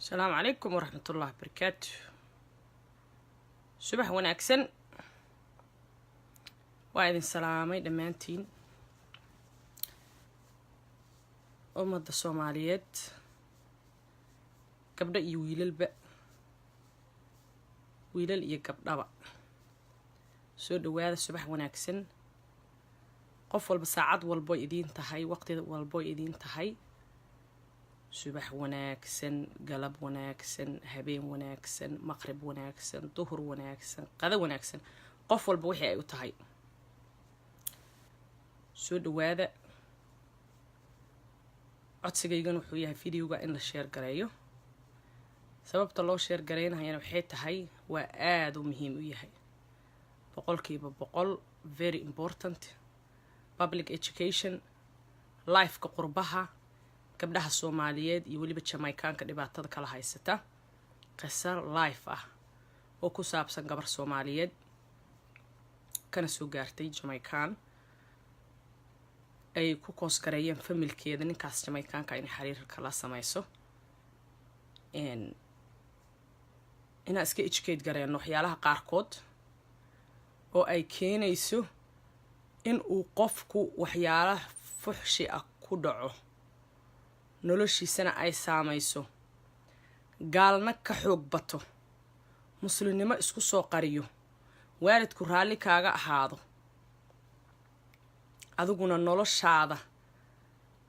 السلام عليكم ورحمة الله وبركاته. subax wanaagsan waa idin salaamay dhammaantiin ummadda Soomaaliyeed gabdho iyo wiilalba wiilal iyo gabdhaba soo dhawaada subax wanaagsan qof walba saacad walbo idin tahay waqti walbo idin tahay subax wanaagsan galab wanaagsan habeen wanaagsan maqrib wanaagsan duhur wanaagsan qada wanaagsan qof walba wixii ay u tahay soo dhawaada codsigaygan wuxuu yahay videoga in la share gareeyo sababta loo share gareynayana waxay tahay waa aad u muhiim u yahay boqolkiiba boqol very important public education life ka qurbaha gabdhaha Soomaaliyeed iyo waliba Jamaicaanka dhibaatada kala haysata qisar life ah oo ku saabsan gabar Soomaaliyeed kana soo gaartay Jamaican ay ku koos gareeyeen familkeeda ninkaas Jamaicaanka in xiriir kala sameeyso ina iska educate gareeno waxyaalaha qaarkood oo ay keenayso in uu qofku waxyaalaha fuxshi ah ku dhaco noloshiisana ay saamayso gaalna ka xoog bato muslimnimo isku soo qariyo waalidku raali kaaga ahaado adiguna noloshaada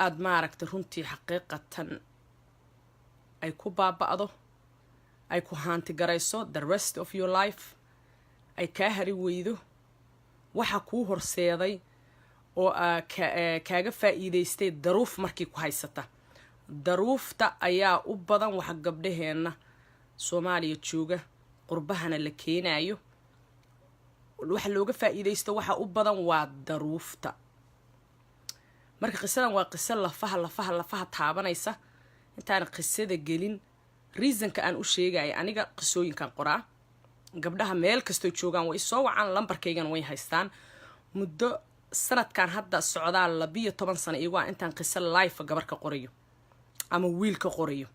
aad maaragtay runtii xaqiiqatan ay ku baaba'do ay ku haanti garayso the rest of your life ay ka hari weydo waxa ku horseeday oo kaaga faa'iideystay daruuf markii ku haysata daruufta ayaa u badan waxa gabdhaheena Soomaaliya jooga qurbahana la keenayo waxa looga faa'iideysto waxa u badan waa daruufta marka qisadan waa qisa lafaha taabanaysa intaan qisada gelin reasonka aan u sheegay aniga qisooyinkan qoraa gabdhaha meel kasto joogan way soo wacaan lambarkaygan way haystaan muddo sanadkan hadda socdaa 12 sano iyagu intaan qisa live gabar ka qorayo ama wiil ka qorayo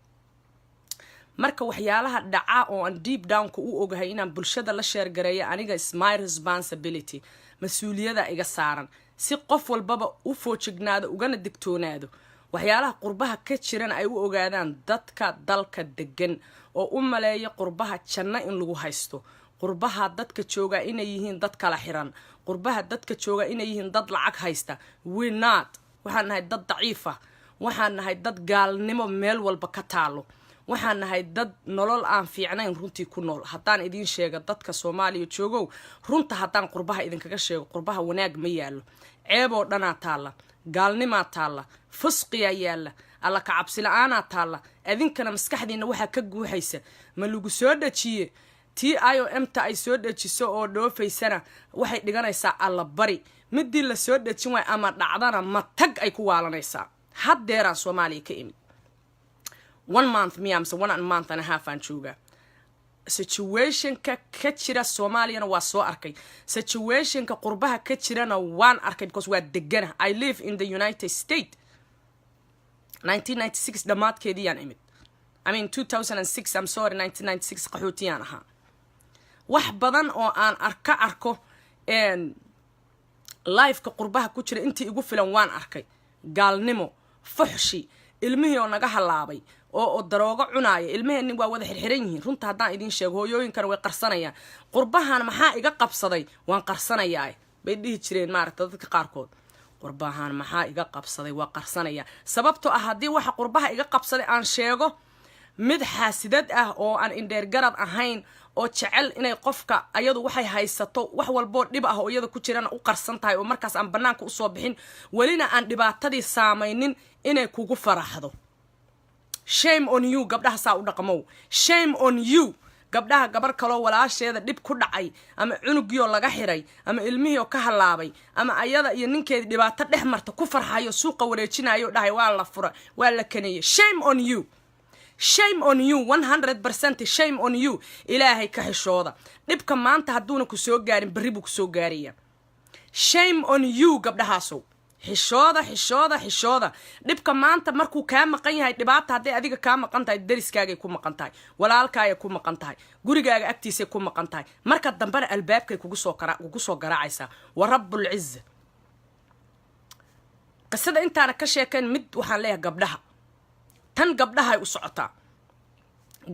marka waxyaalaha dhaca oo aan deep down ku u ogahay inaan bulshada la share gareeyo aniga is my responsibility mas'uuliyada iga saaran si qof walbaba u foojignaado ugana digtoonaado waxyaalaha qurbaha ka jiran ay u ogaadaan dadka dalka degan oo u maleeyo qurbaha janno in lagu haysto qurbaha dadka jooga inay yihiin dad kala xiran qurbaha dadka jooga inay yihiin dad lacag haysta we not waxaan nahay dad daciif ah waxaan nahay dad gaalnimo meel walba ka taalo waxaan nahay dad nolol aan fiicnayn runtii ku nool haddaan idin sheego dadka Soomaaliya joogow runta haddaan qurbaha idin kaga sheego qurbaha wanaag ma yaalo ceeb oo dhanaa taala gaalnimo taala fusqiya yaala alla ka cabsi la'aana taala idinkana maskaxdiina waxa ka guuxaysa ma lagu soo dhajiye TIOM ta ay soo dhajiso oo dhoofaysana waxay dhiganaysaa alla bari midii la soo dhajin way ama dhacdana ma tag ay ku waalanaysaa haddeeraan Soomaaliya ka imid 1 month miyaamse 1 month and a half aan jooga situationka ka jira Soomaaliyana waa soo arkay situationka qurbaha ka jirana waan arkay because waa degana I live in the United States 1996 dhamaadkeedii aan imid I mean 2006 I'm sorry 1996 qaxootiyaan ahaa wax badan oo aan arko live ka qurbaha ku jira intii igu filan waan arkay gaalnimo fuxshi ilmihii oo naga halaabay oo daroogo cunaaya ilmiheenni waa wada xirxiran yihiin runta haddaan idin sheego hooyooyinkana way qarsanayaan qurbahan maxaa iga qabsaday waan qarsanayaa bay dhihi jireen maaragtay dadka qaarkood qurbahan maxaa iga qabsaday waa qarsanaya sababtoo ah haddii waxa qurbaha iga qabsaday aan sheego mid xaasidad ah oo aan indheer garad ahayn oo jecel inay qofka ayadu waxay haysato wax walbo dhib ah oo iyada ku jirana u qarsan tahay oo markaas aan banaanka u soo bixin walina aan dhibaatadii saamaynin inay kugu faraxdo shame on you gabdhaha saa u dhaqmow shame on you gabdhaha gabar kale walaasheeda dhib ku dhacay ama cunugiyo laga xiray ama ilmihiyo ka halaabay ama ayada iyo ninkeeda dhibaato dhex marta ku farxayo suuqa wareejinayo dhahay waa la fura waa la kaneeyay shame on you 100% shame on you ilaahay ka xishooda dhibka maanta haduuna ku soo gaarin bari buu ku soo gaariya shame on you gabdhahaasow xishooda dhibka maanta markuu kaa maqan yahay dhibaata hadday adiga kaa maqan tahay dariskaagay ku maqan tahay walaalkaagay ku maqan tahay gurigaaga agtiisay ku maqan tahay marka dambena albaabkay kugu soo garaacaysaa wa rabbul izza qisada intaana ka sheekayn mid waxaan leeyahay gabdhaha tan gabdhahay u socotaa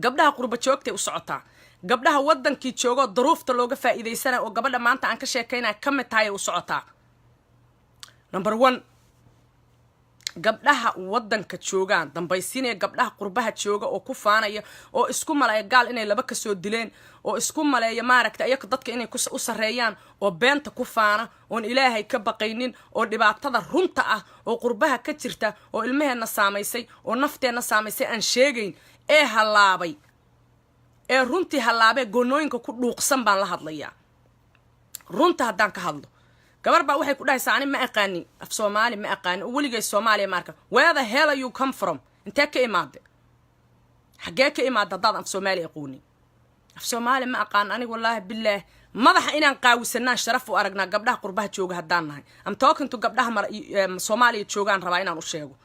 gabdhaha qurba joogtay u socotaa gabdhaha wadankii joogo duruufta looga faa'iideysana oo gabadha maanta aan ka sheekaynaa ka mid tahay u socotaa number 1 gabdhaha wadanka joogaan dambaysiinaya gabdhaha qurbaha jooga oo ku faanaya oo isku maleeya gaal inay laba ka soo dileen oo isku maleeya maaragta ayaga dadka inay u sareeyaan oo beenta ku faana oon ilaahay ka baqaynin oo dhibaatada runta ah oo qurbaha ka jirta oo ilmaheena saamaysay oo nafteena saamaysay aan sheegayn ee halaabay ee runtii halaabay goonooyinka ku dhuuqsan baan la hadlayaa runta haddaan ka hadlo gabar baa waxay ku dhahaysaa ani ma aqaanin af Soomaali ma aqaanin weligay Soomaaliya marka where the hell are you come from intee ka imaade xagee ka imaade dad af Soomaali aqoonin af Soomaali ma aqaan aniga wallahi billah madaxa inaan qaawisanaa sharaf u aragnaa gabdhaha qurbaha jooga haddaan nahay am talking to gabdhaha Soomaaliya joogaan rabaa inaan u sheego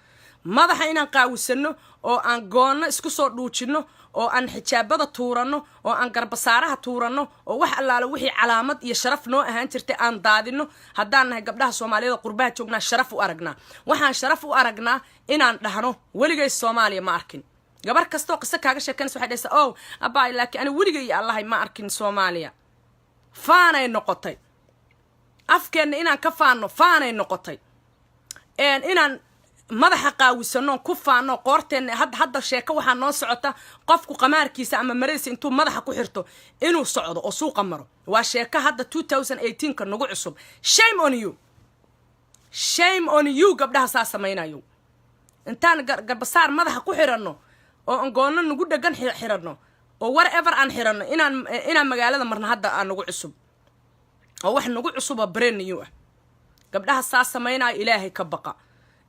madaxa inaan qaawisano oo aan goonna isku soo dhuujino oo aan xijaabada tuurano oo aan garbasaaraha tuurano oo wax allaala wixii calaamad iyo sharaf noo ahaan jirtay aan daadino haddaan nahay gabdhaha Soomaaliyeed qurbaha joognaa sharaf u aragnaa waxaan sharaf u aragnaa inaan dhahno weligay Soomaaliya ma arkin gabar kastoo qiso kaaga sheekanaysa waxay dhahaysaa oh abay laakiin ani weligay allahay ma arkin Soomaaliya faanay noqotay afkeena inaan ka faano faanay noqotay inaan madaxa qaawisano ku faano qoorteen hadda sheeko waxa noo socota qofku qamaarkiisa ama maraysi intuu madaxa ku xirto inuu socdo oo suuqa maro waa sheeko hadda 2018 ka nagu cusub shame on you gabdhaha saa samaynayo intaan garbasaar madaxa ku xirano oo angoona nagu dhagan xirano oo whatever aan xirano inaan magaalada marna hadda aan nagu cusub oo wax nagu cusub oo brand new ah gabdhaha saa samaynayo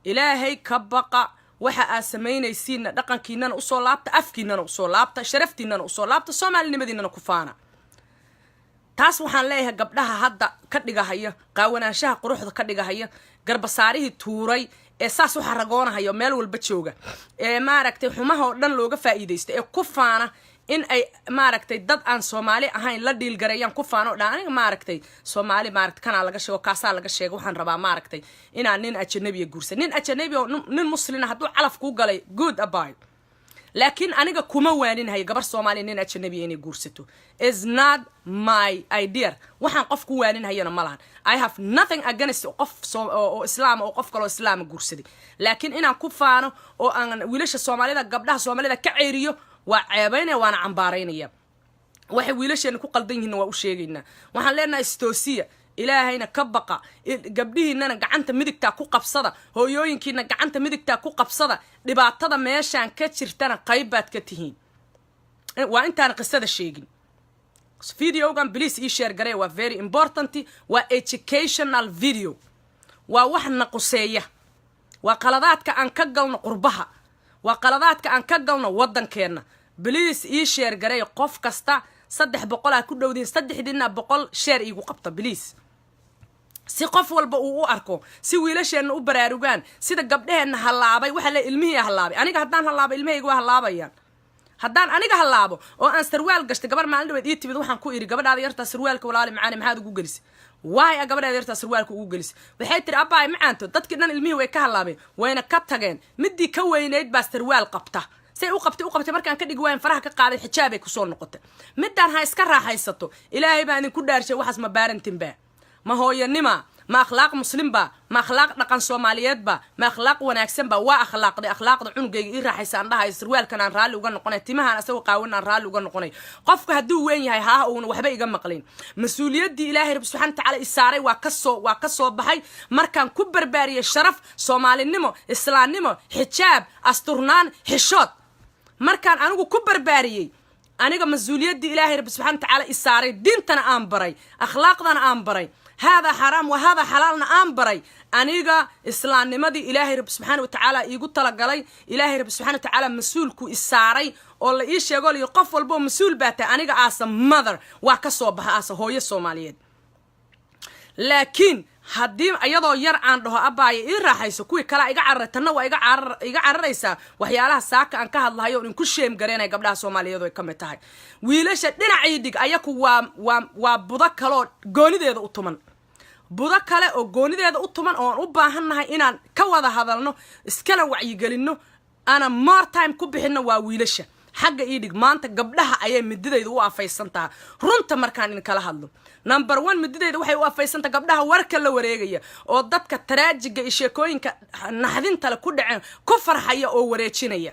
ilaahay ka baqa waxa aad samaynaysiina dhaqankiinana u soo laabta afkiinana u soo laabta sharaftiinana u soo laabta Soomaalinimadiinana ku faana taas waxaan leeyahay gabdhaha hadda ka dhigahaya qaawanaanshaha quruxda ka dhigahaya garbasaarihii tuuray ee saas waxa ragoonahayo meel walba jooga ee maaragtay xumaha oo dhan looga faa'iideysto ee ku faana in ay maaragtay dad aan Soomaali ahayn la dhiil gareeyaan ku faano dhaaniga maaragtay Soomaali maaragtay kana laga sheego kaasa laga sheego waxaan rabaa maaragtay inaan nin ajnabi guursan nin ajnabi oo nin muslina hadduu calaf ku galay good about laakiin aniga kuma waaninahay gabar Soomaali nin ajnabi inay guursato is not my idea waxaan qof ku waaninayna malahan I have nothing against qof oo islaam oo qof kale oo islaam guursaday laakiin inaan ku faano oo aan wiilasha Soomaalida gabdhaha Soomaalida ka ceeriyo waa ceebaynaya waana cambaaraynaya waxa wiilasheena ku qaldan yihiin waa u sheegaynaa waxaan leenahay istoosiya ilaahayna ka baqa gabdhihiinana gacanta midigta ku qabsada hooyooyinkiina gacanta midigta ku qabsada dhibaatada meeshaan ka jirtana qaybaad ka tihiin waa intaan qisada sheegin videogan please ii share garee waa very important waa educational video waa wax naquseeya waa qaladaadka aan ka galno qurbaha waa qaladaadka aan ka galno wadankeena please ii share garee qof kasta 300 ku dhowdin 300 share iigu qabta please si qof walba uu u arko si wiilasheena u baraarugaan sida gabdhaheena halaabay waxa la ilmihii halaabay aniga haddaan halaabo ilmahayga waa halaabayaan haddaan aniga halaabo oo aan sarwaal gashto gabar maalin dhaweed ii timid waxaan ku iri gabadhaada yarta sarwaalka walaali macaani maxaad ugu gelisay waay gabadhaada yarta sarwaalka ugu gelisay waxay tiri abaay macaanto dadkii dhan ilmihii way ka halaabeen wayna ka tageen midii ka weyneyd baa sarwaal qabta say u qabtay markaan ka dhigi waayeen faraha ka qaaday xijaabay ku soo noqotay midaan ha iska raaxaysato ilaahay baa idin ku dhaarshay waxaas ma baarantin baa ma hooyanima ما أخلاق مسلم با ما أخلاق دقن سوماليات با ما أخلاق وناكسن با أخلاق عنقي راح يسان لها يسروال كان رالي وقن نقني تيمها أنا سوي قاونا رالي وقن نقني قفك هدو وين هاي ها وحبا يقم مقلين مسؤوليات دي إلهي رب سبحانه وتعالى إساري وكسو بحي مركان كبر باري الشرف سومالي نمو إسلام نمو حجاب أسترنان حشوت مركان أنو كبر باري أنا مسؤوليات دي إلهي رب سبحانه وتعالى إساري دينتنا أنبري أخلاقنا أنبري هذا حرام وهذا حلالنا أنبري أنيقا إسلام نمدي إلهي رب سبحانه وتعالى يقول تلقلي إلهي رب سبحانه وتعالى مسؤولكو إساري والله إيش يقول يقف والبو مسؤول باتا أنيقا آسا mother وكسو بها آسا هو يسوماليين لكن haddii iyadoo yar aan dhaho abaaye ii raaxayso kuwii kale iga carartana waa iga cararaysaa waxyaalaha saaka aan ka hadlahayo in ku sheem gareenay gabdhaha Soomaaliyeed ay kamid tahay wiilasha dhinacii dhig ayaku waa budo kale oo goonideeda u tuman budo kale oo goonideeda u tuman oo u baahannahay inaan ka wada hadalno iskala wacyi gelino ana more time ku bixino waa wiilasha xagga ii dhig maanta gabdhaha ayay mididayda u afaysantaa runta markaan in kala hadlo number 1 mididayda waxay u afaysantaa gabdhaha warka la wareegaya oo dadka taraajiga iyo sheekooyinka naxdinta la ku dhaceen ku farxaya oo wareejinaya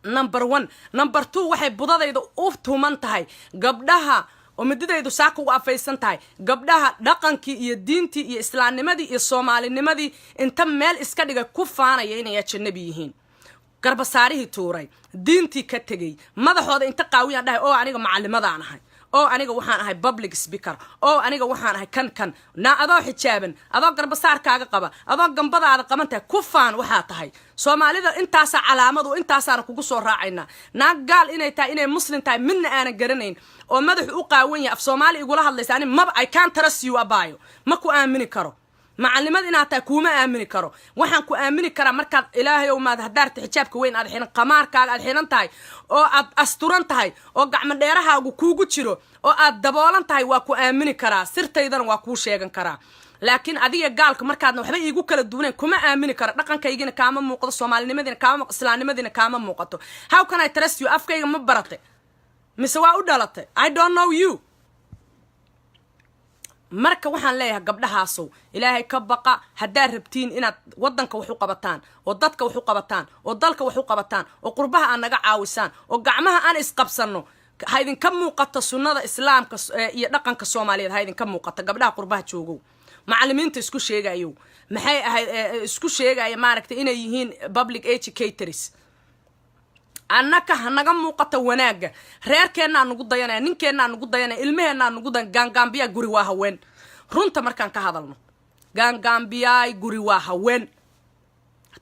number 1 number 2 waxay budadayda u tuman tahay gabdhaha oo mididaydu saaka u afaysan tahay gabdhaha dhaqankii iyo diintii iyo islaamnimadii iyo Soomaalinimadii inta meel iska dhiga ku faanaya inay ajnabi yihiin garbasaarihii tuuray diintii ka tagay madaxooda inta qaawiyaan dhahay oo aniga macallimadaan ahay oo aniga waxaan ahay public speaker oo aniga waxaan ahay kan na adoo xijaaban adoo garbasaarkaaga qaba adoo gambadaada qabantay ku faan waxa tahay Soomaalida intaas calaamadu intaasana kugu soo raacayna naag gaal inay tahay inay muslim tahay midna aan garanayn oo madaxu u qaawan yahay af Soomaali igula hadlaysa ani I can't trust you abayo ma ku aamini karo macallimad inaad tahay kuma aamini karo waxaan ku aamini karaa markaad ilaahay oo maad hadaarta xijaabka weyn aad xiran qamaarkaaga aad xiran tahay oo aad asturan tahay oo gacmo dheerahaagu kuugu jiro oo aad daboolan tahay waa ku aamini karaa sirtaydana waa ku sheegan karaa laakiin adiga gaalka markaadna waxba iigu kala duwaneen kuma aamini karo dhaqankaygina kaama muuqdo Soomaalinimadina kaama islaamnimadina kaama muuqato how can I trust you afkayga ma barate mise waa u dhalatay I don't know you marka waxaan leeyahay gabdhahaasow ilaahay ka baqa hadaa rabtiin inaad wadanka wax u qabataan oo dadka wax u qabataan oo dalka wax u qabataan oo qurbaha aan naga caawisaan oo gacmaha aan isqabsano ha idin ka muuqato sunnada islaamka iyo dhaqanka Soomaaliyeed ha idin ka muuqato gabdhaha qurbaha joogo macallimiinta isku sheegayo maxay ahay isku sheegay maaragtay inay yihiin public educators annaka hanaga muuqato wanaaga reerkeena anugu dayanay ninkeena anugu dayanay ilmeheena anugu gaangaambiya guri waa haween runta markaan ka hadalno gaangaambiya guri waa haween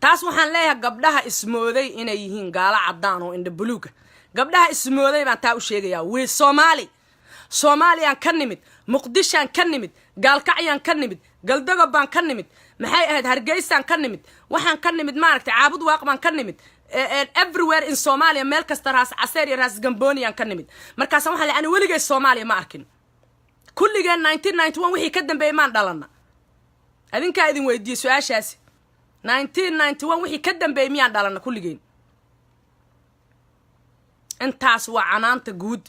taas waxaan leeyahay gabdhaha ismooday inay yihiin gaala cadaan oo indha buluuga gabdhaha ismooday baan taa u sheegayaa way Soomaaliyan ka nimid Muqdishaan ka nimid gaalkacyaan ka nimid galdagob baan ka nimid maxay ahayd Hargeysaan ka nimid waxaan ka nimid maaragtay caabud waaq baan ka nimid everywhere in Somalia meel kasta raas caseer iyo raas gamboniyan ka nimid markaas waxaan leeyahay waligay Soomaaliya ma arkin kulligeen 1991 wixii ka dambeeyay maan dhalana adinka idin weydiiyay su'aashaas 1991 wixii ka dambeeyay miyaan dhalana kulligeen intaas waa canaanta guud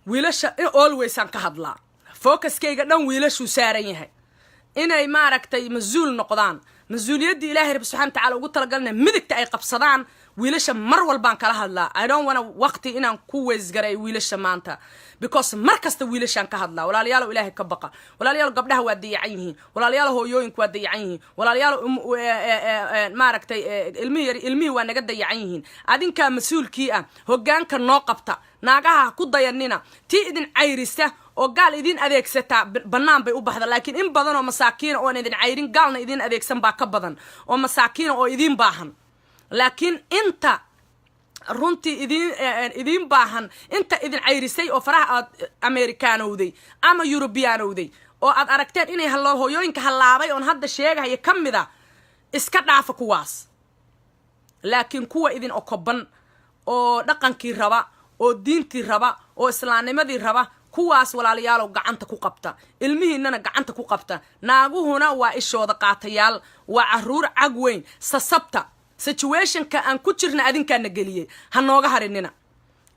wiilasha always aan ka hadlaa focuskayga dhan wiilashu saaran yahay inay maaragtay masuul noqdaan مسؤوليتي إلهي رب سبحانه وتعالى وقلت لقلنا مدك تأي قبصدان ويلش مر والبان كلا هذلا I don't wanna وقتي إنا كويس جري ويلش مانتا because مركز تويلش عن كهذلا ولا ليالو إلهي كبقى ولا ليالو قبلها ودي عينه ولا ليالو هو يوين كودي عينه ولا ليالو ما ركتي المي وأنا قد يعينهن عادين كمسؤول كيا هو جان كناقبته ناقها كودا يننا تي إذن عيرسته oo gaal idin adeegsata banaan bay u baxda laakiin in badan oo masaakiin oo idin cayrin gaalna idin adeegsan baa ka badan oo masaakiin oo idin baahan laakiin inta runtii idin baahan inta idin cayrisay oo faraha aad Amerikaanowday ama Europeanowday oo aad aragteen inay hooyooyinka halaabay oo hadda sheegaya kamida iska dhaafa kuwaas laakiin kuwa idin okoban oo dhaqankii raba oo diintii raba oo islaamnimadii raba kuwaas walaalayaal gacanta ku qabta ilmihiinana gacanta ku qabta naaguhuna waa ishooda qaatayaal waa caruur cag weyn sasabta situationka aan ku jirna adinkaana galiyay ha nooga harinina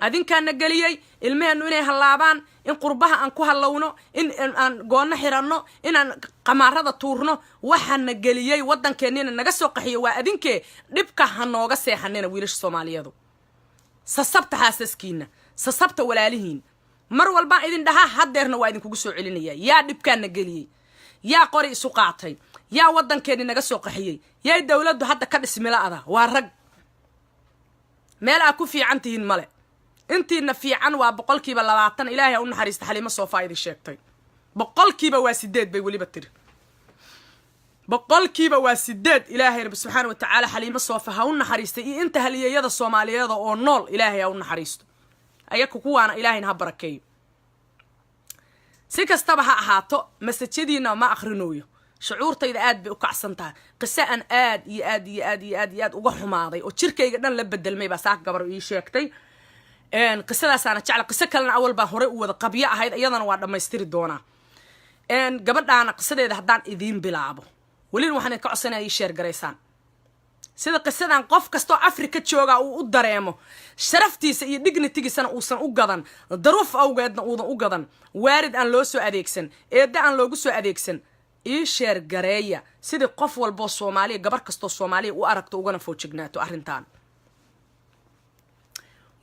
adinkaana galiyay ilmeenu inay halaabaan in qurbaha aan ku halawno in aan goonna xiranno in aan qamaarada tuurno waxaana galiyay wadankeennina naga soo qaxiyo waa adinkee dhibka ha nooga seexanina wiilasha Soomaaliyeedu sasabta xaasaskiina sasabta walaalihiin mar walba idin dhaha hadeerna waa idin kugu soo celinaya yaa dhibkaana galiyay yaa qori isu qaatay yaa wadankeena naga soo qaxiyay yaa dawladdu hadda ka dhismilaada waa rag meel ku fiicantihiin male intiina fiican waa 20% ilaahay u naxariista xaliimo soo faa'iido sheegtay 8% waa 8 bay waliba tir 8% waa 8 ilaahay rab subhanahu wa ta'ala xaliimo soo faaha u naxariista iyo inta haliyada Soomaaliyeed oo nool ilaahay u naxariisto ayaku kuwaana ilaahayna ha barakeeyo si kastaba ha ahaato masajadiina ma akhrinayo shucuurtayda aad bay u kacsan tahay qisa aan aad iyo aad iyo aad iyo aad iyo aad uga xumaaday oo jirkayga dhan la bedelmay baa saaka gabar ii sheegtay qisadaasana jecla qiso kalena awal baan hore u wada qabyo ahayd iyadana waa dhammaystiri doonaa gabadhaana qisadeeda haddaan idiin bilaabo welina waxaan idinka codsanaya ii sheer garaysaan sida qisadan qof kastoo afrika jooga uu u dareemo sharaftiisa iyo dignitigiisana uusan u gadan daruuf awgeedna uudan u gadan waarid aan loo soo adeegsan eedda aan loogu soo adeegsan ii sheer gareeya sidii qof walboo soomaaliya gabar kastoo soomaaliya u aragto ugana foojignaato arrintan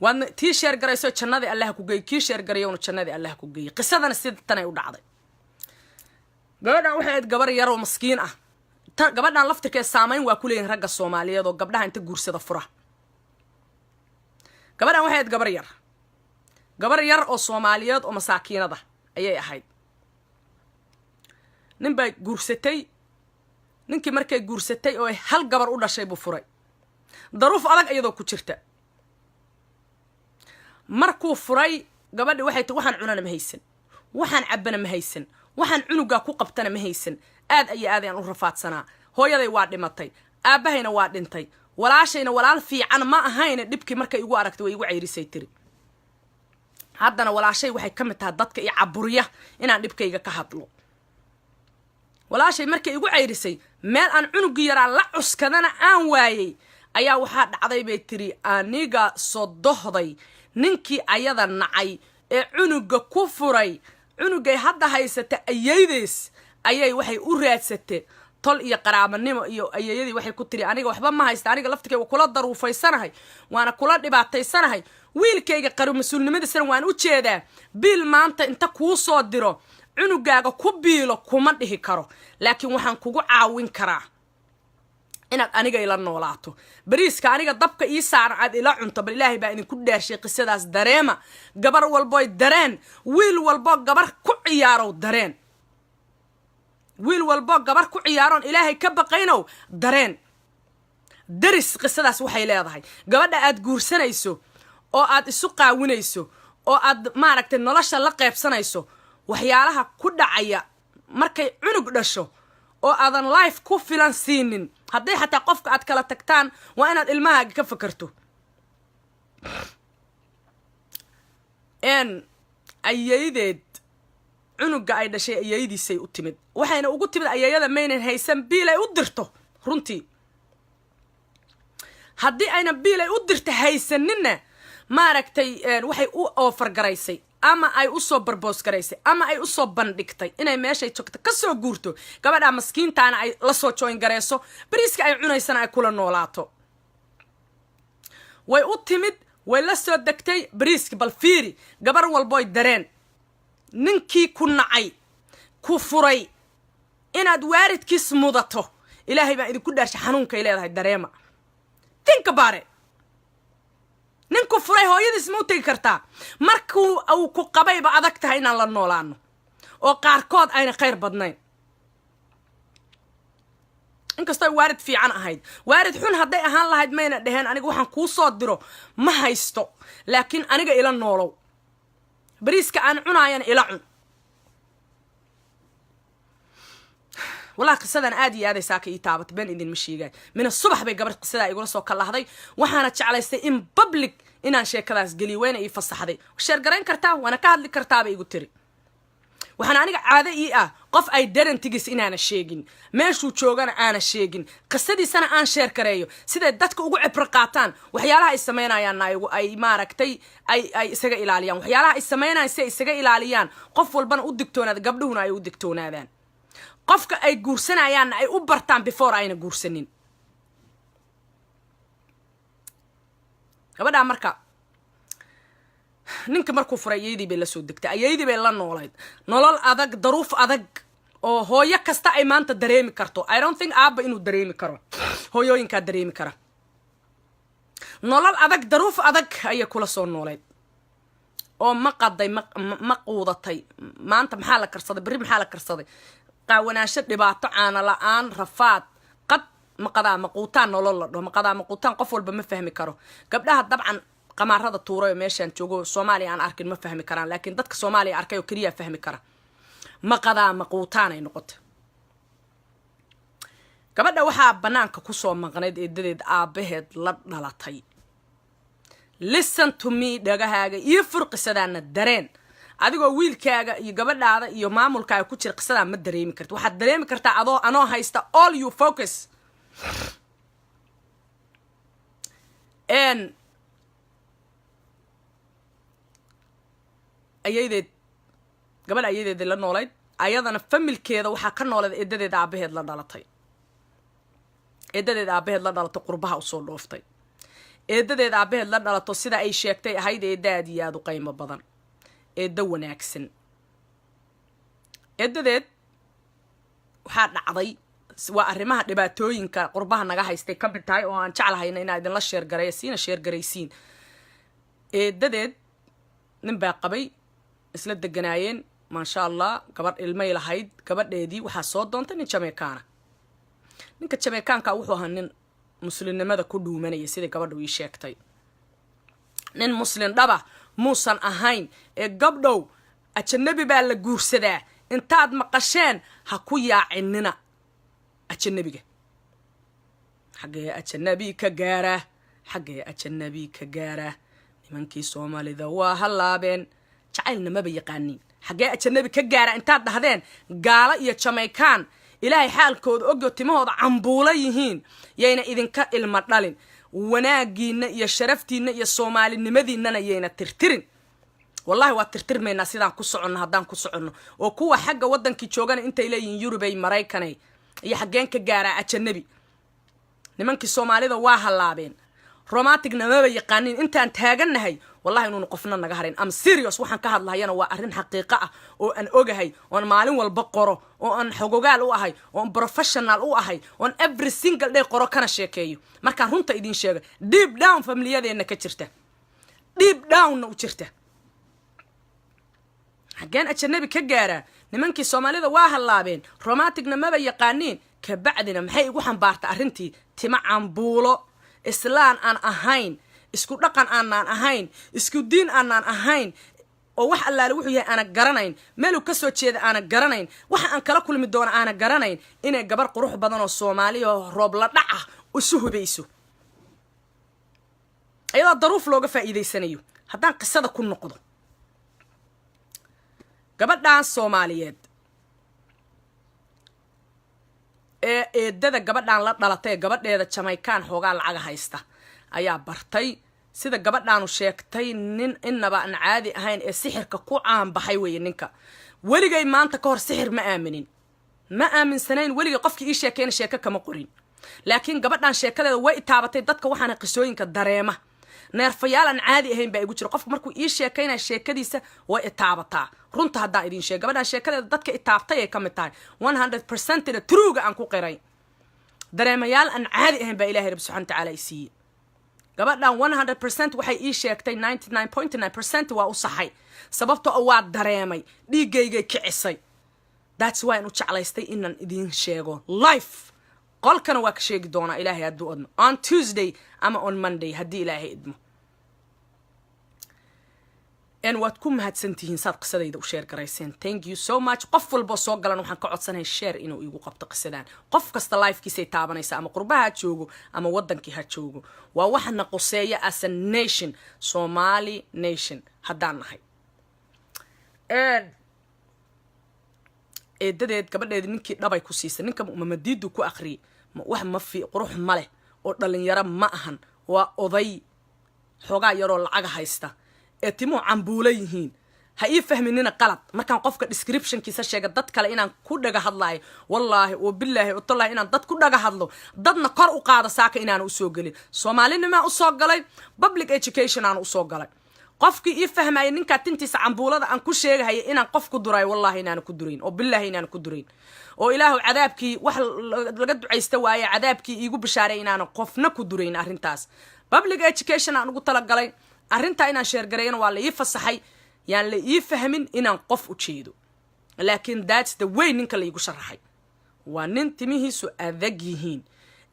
waadna tii sheer garayso jannadii allah ku geey kii sheer garayowna jannadii allah ku geeyey qisadana sida tanay u dhacday gabadhan waxay ahayd gabar yaroo maskiin ah gabadhan laftirkeed saamayn waa ku leeyihin ragga soomaaliyeed oo gabdhaha inta guursada fura gabadhan waxay ahayd gabar yar oo soomaaliyeed oo masaakiinada ayay ahayd nin bay guursatay ninkii markay guursatay oo hal gabar u dhashay buu furay daruuf adag iyadoo ku jirta markuu furay gabadhi waxay tahay waxaan cunana ma haysan waxaan cabbana ma haysan waxaan cunugaa ku qabtana ma haysan aad ayaan u rafaadsanaa hooyaday waa dhimatay aabbahayna waa dhintay walaashayna walaal fiican ma ahayna dhibkii markay igu aragtay way igu cayrisay tiri haddana walaashay waxay ka mid tahay dadka i caburiya inaan dhibkayga ka hadlo walaashay markay igu cayrisay meel aan cunugii yaraa la cuskadana aan waayey ayaa waxaa dhacday bay tiri aniga sodohday ninkii ayada nacay ee cunuga ku furay cunugay hadda haysata ayaydees ayay waxay u raadsatay tol iyo qaraabanimo iyo ayayadii waxay ku tiri aniga waxba ma haysta aniga laftirkayga kula daruufaysanahay waana kula dhibaataysanahay wiilkayga qaro mas-uulnimadiisana waan u jeedaa biil maanta inta kuu soo diro cunugaaga ku biilo kuma dhihi karo laakiin waxaan kugu caawin karaa inaad aniga ila noolaato bariiska aniga dabka ii saaran aad ila cunto bal ilaahay baa idinku dhaarshay qisadaas dareema gabar walbooy dareen wiil walboo gabar ku ciyaarow dareen wiil walboo gabar ku ciyaaroon ilaahay ka baqaynow dareen daris qisadaas waxay leedahay gabadha aad guursanayso oo aad isu qaawinayso oo aad maaragtay nolosha la qaybsanayso waxyaalaha ku dhacaya markay cunug dhasho oo aadan life ku filan siinin hadday xataa qofka aad kala tagtaan waa inaad ilmahaaga ka fakarto ayaydeed cunuga ay dhashay ayaydiisay u timid waxayna ugu timid ayayada maynan haysan biil ay u dirto runtii haddii ayna biil ay u dirta haysaninna maaragtay waxay u oofar garaysay ama ay usoo barboos garaysay ama ay usoo bandhigtay inay meeshay joogto ka soo guurto gabadha maskiintaana ay la soo join garayso bariiska ay cunaysana ay kula noolaato way u timid way la soo degtay bariiski bal fiiri gabar walbooy dareen ninkii ku nacay ku furay inaad waaridkiis mudato ilaahay baan idinku dhaarshay xanuunkay leedahay dareema think about it ninku furay hooyadiis ma u tegi kartaa markuu uu ku qabayba adag tahay inaan la noolaano oo qaarkood ayna khayr badnayn inkastoo waarid fiican ahayd waarid xun hadday ahaan lahayd mayna dheheen aniga waxaan kuu soo diro ma haysto laakiin aniga ila noolow bariiska aan cunaayana ila cun والله قصدان عادي هذا ساكي يتابط بين إذن مشيجاي من الصبح بيجبر قصدا يقول صوك الله هذي وحنا تشعليستي إن بابليك إن شيء كذا قلي وين يفصح هذي وشير قرين كرتاه وأنا كهاد لي كرتاه بيقول تري وحنا عنك عادة إيه قف أي درن تجس إن أنا شيجين ماشو تشوجان أنا شيجين قصدي سنة أنا شير كريو سيدا دتك وقع برقاتان وحيالها السمينا يعني أي ماركتي أي سجى إلاليان وحيالها السمينا سجى إلاليان قف والبن ودكتونا قبلهنا أي ودكتونا ذان qofka ay guursanayaan ay u bartaan before ayna guursanin gabadha marka ninka markuu furay ayadii bay la soo degtay ayadii bay la noolayd nolol adag daruuf adag oo hooyo kasta ay maanta dareemi karto I don't think aabba inuu dareemi karo hooyooyinka dareemi kara nolol adag daruuf adag ayay kula soo noolayd oo ma qaday ma quudatay maanta maxaa la karsaday bari maxaa la karsaday قاوناشة دبعتو عنا لآن رفات قد مقدا مقوتان نولو مقدا مقوتان قفول بمفهمي كارو قبلها طبعا قمار هذا الطورة ماشان تشوجو سومالي عن أركن مفهمي كران لكن دتك سومالي أركيو كريا فهمي كرا maqadaa maquutaanay noqotay gabadha waxaa banaanka kusoo maqnayd eedadeed aabaheed la dhalatay listen to me dhagahaaga iyo fur qisadaana dareen adigoo wiilkaaga iyo gabadhaada iyo maamulkaaga ku jira qisadaa ma dareemi karti waxaad dareemi kartaa anoo haysta all you focus gabadha ayadeed la noolayd ayadana familkeeda waxaa ka noolayd eedadeed aabaheed la dhalatay qurbaha usoo dhooftay eedadeed aabaheed la dhalato sida ay sheegtay ahayd eedda aad iyo aad u qiimo badan eedda wanaagsan eedadeed waxaa dhacday waa arrimaha dhibaatooyinka qurbaha naga haystay ka mid tahay oo aan jeclahayna inaa idinla sheergareeya siina sheergaraysiin eedadeed nin baa qabay isla deganaayeen maasha allah gabadh ilmay lahayd gabadheedii waxaa soo doontay nin jameekaana ninka jameekaanka wuxuu ahaa nin muslimnimada ku dhuumanaya sidai gabadhu ii sheegtay nin muslim dhaba muusan ahayn ee gabdhow ajanabi baa la guursadaa intaad maqasheen ha ku yaacinina ajanabiga xaggee ajanabi ka gaaraa nimankii soomaalida waa halaabeen jacaylna maba yaqaaniin xaggee ajanabi ka gaara intaad dhahdeen gaalo iyo jameykaan ilaahay xaalkooda ogyo timahooda cambuula yihiin yayna idinka ilma dhalin wanaagiina iyo sharaftiina iyo soomaalinimadiinana yayna tirtirin wallahi waa tirtirmaynaa sidaan ku soconno haddaan ku soconno oo kuwa xagga waddankii joogana intay leeyihiin yurubay maraykanay iyo xaggeen ka gaaraa ajanabi nimankii soomaalida waa halaabeen romanticna maba yaqaanin intaan taagannahay wallahi inuunu qofna naga harin am serious waxaan ka hadlahayana waa arrin xaqiiqo ah oo aan ogahay oon maalin walba qoro oo aan xogogaal u ahay oon professional u ahay oon every single day qoro kana sheekeeyo markaan runta idiin sheega deep down familiyadeenna ka jirta deep downna u jirta xaggeen ajanabi ka gaaraa nimankii soomaalida waa halaabeen romanticna maba yaqaaniin kabacdina maxay igu xambaarta arrintii tima cambuulo islaan aan ahayn isku dhaqan aanaan ahayn isku diin aanaan ahayn oo wax allaale wuxuu yahay aana garanayn meeluu ka soo jeeda aana garanayn waxa aan kala kulmi doono aana garanayn inay gabar qurux badan oo soomaaliya roob la dhac ah isu hubayso ayadoo daruuf looga faa'iidaysanayo haddaan qisada ku noqdo gabadhaan soomaaliyeed ee eedada gabadhaan la dhalatay ee gabadheeda jameykaan xoogaa lacaga haysta ayaa bartay sida gabadhaanu sheegtay nin inaba aan caadi ahayn ee sixirka ku caanbaxay weeye ninka weligay maanta ka hor sixir ma aaminsanayn weligay qofkii ii sheekayna sheeko kama qorin laakiin gabadhaan sheekadeeda way itaabatay dadka waxaana qisooyinka dareema neerfayaal aan caadi ahayn baa igu jira qofka markuu ii sheekaynaya sheekadiisa way itaabataa runta haddaan idiin sheega gabadhaan sheekadeeda dadka itaabtay ay ka mid tahay 100%ina truuga aan ku qiray dareemayaal aan caadi ahayn baa ilaahay rabbi subxana watacaala i siiyey gabadhaan 100% waxay ii sheegtay 99.9% waa u saxay sababtoo waa dareemay dhiigaygay kicisay that's why aan u jeclaystay inaan idiin sheego life qolkana waa ka sheegi doonaa ilaahay hadduu idmo on Tuesday ama on Monday haddii ilaahay idmo en waad ku mahadsantihiin saad qisadayda u sheer garayseen thank you so much qof walbo soo galan waxaan ka codsanahay share inuu igu qabto qisadaan qof kasta lifekiisay taabanaysa ama qurbaha ha joogo ama waddankii ha joogo waa waxana qoseeya as a nation Somali nation haddaan nahay eedadeed gabadheedi ninkii dhabay ku siisay ninka mamadiidu ku akhriyay wax ma fi qurux ma leh oo dhalinyaro ma ahan waa oday xoogaa yaroo lacaga haysta ee timuhu cambuula yihiin ha ii fahminina qalad markaan qofka descriptionkiisa sheega dad kale inaan ku dhaga hadlaayo wallaahi oo billaahi oo tallaahi inaan dad ku dhaga hadlo dadna kor u qaada saaka inaan u soo gelin soomaalinimaa u soo galay public education aan u soo galay qofkii ii fahmaya ninkaa tintiisa cambuulada aan ku sheegahaya inaan qof ku durayo wallaahi inaan ku durayn oo billaahi inaan ku durayn oo ilaahu cadaabkii wax laga ducaysta waaye cadaabkii iigu bishaaray inaan qofna ku durayn arrintaas public education aan ugu talagalay arrintaa inaan sheergareeyana waa la ii fasaxay yaan la ii fahmin inaan qof u jeedo laakiin that's the way ninka la iigu sharaxay waa nin timihiisu adag yihiin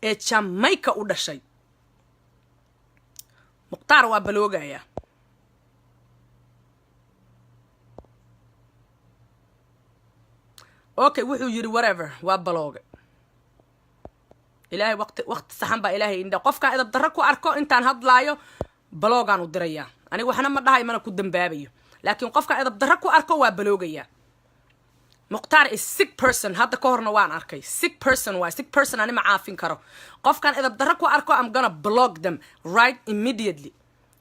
ee Jamaica u dhashay muqtaar waa okay wuxuu yiri whatever waa balooga ilaahay waqti saxan baa ilaahay inda qofka idab darro ku arko intaan hadlaayo baloogaan u dirayaa aniga waxna ma dhahay mana ku dambaabayo laakiin qofka idab darro ku arko waa baloogaya muqtaar is sick person hadda ka horna waan arkay sick person ani ma caafin karo qofkan idab darro ku arko I'm gonna block them right immediately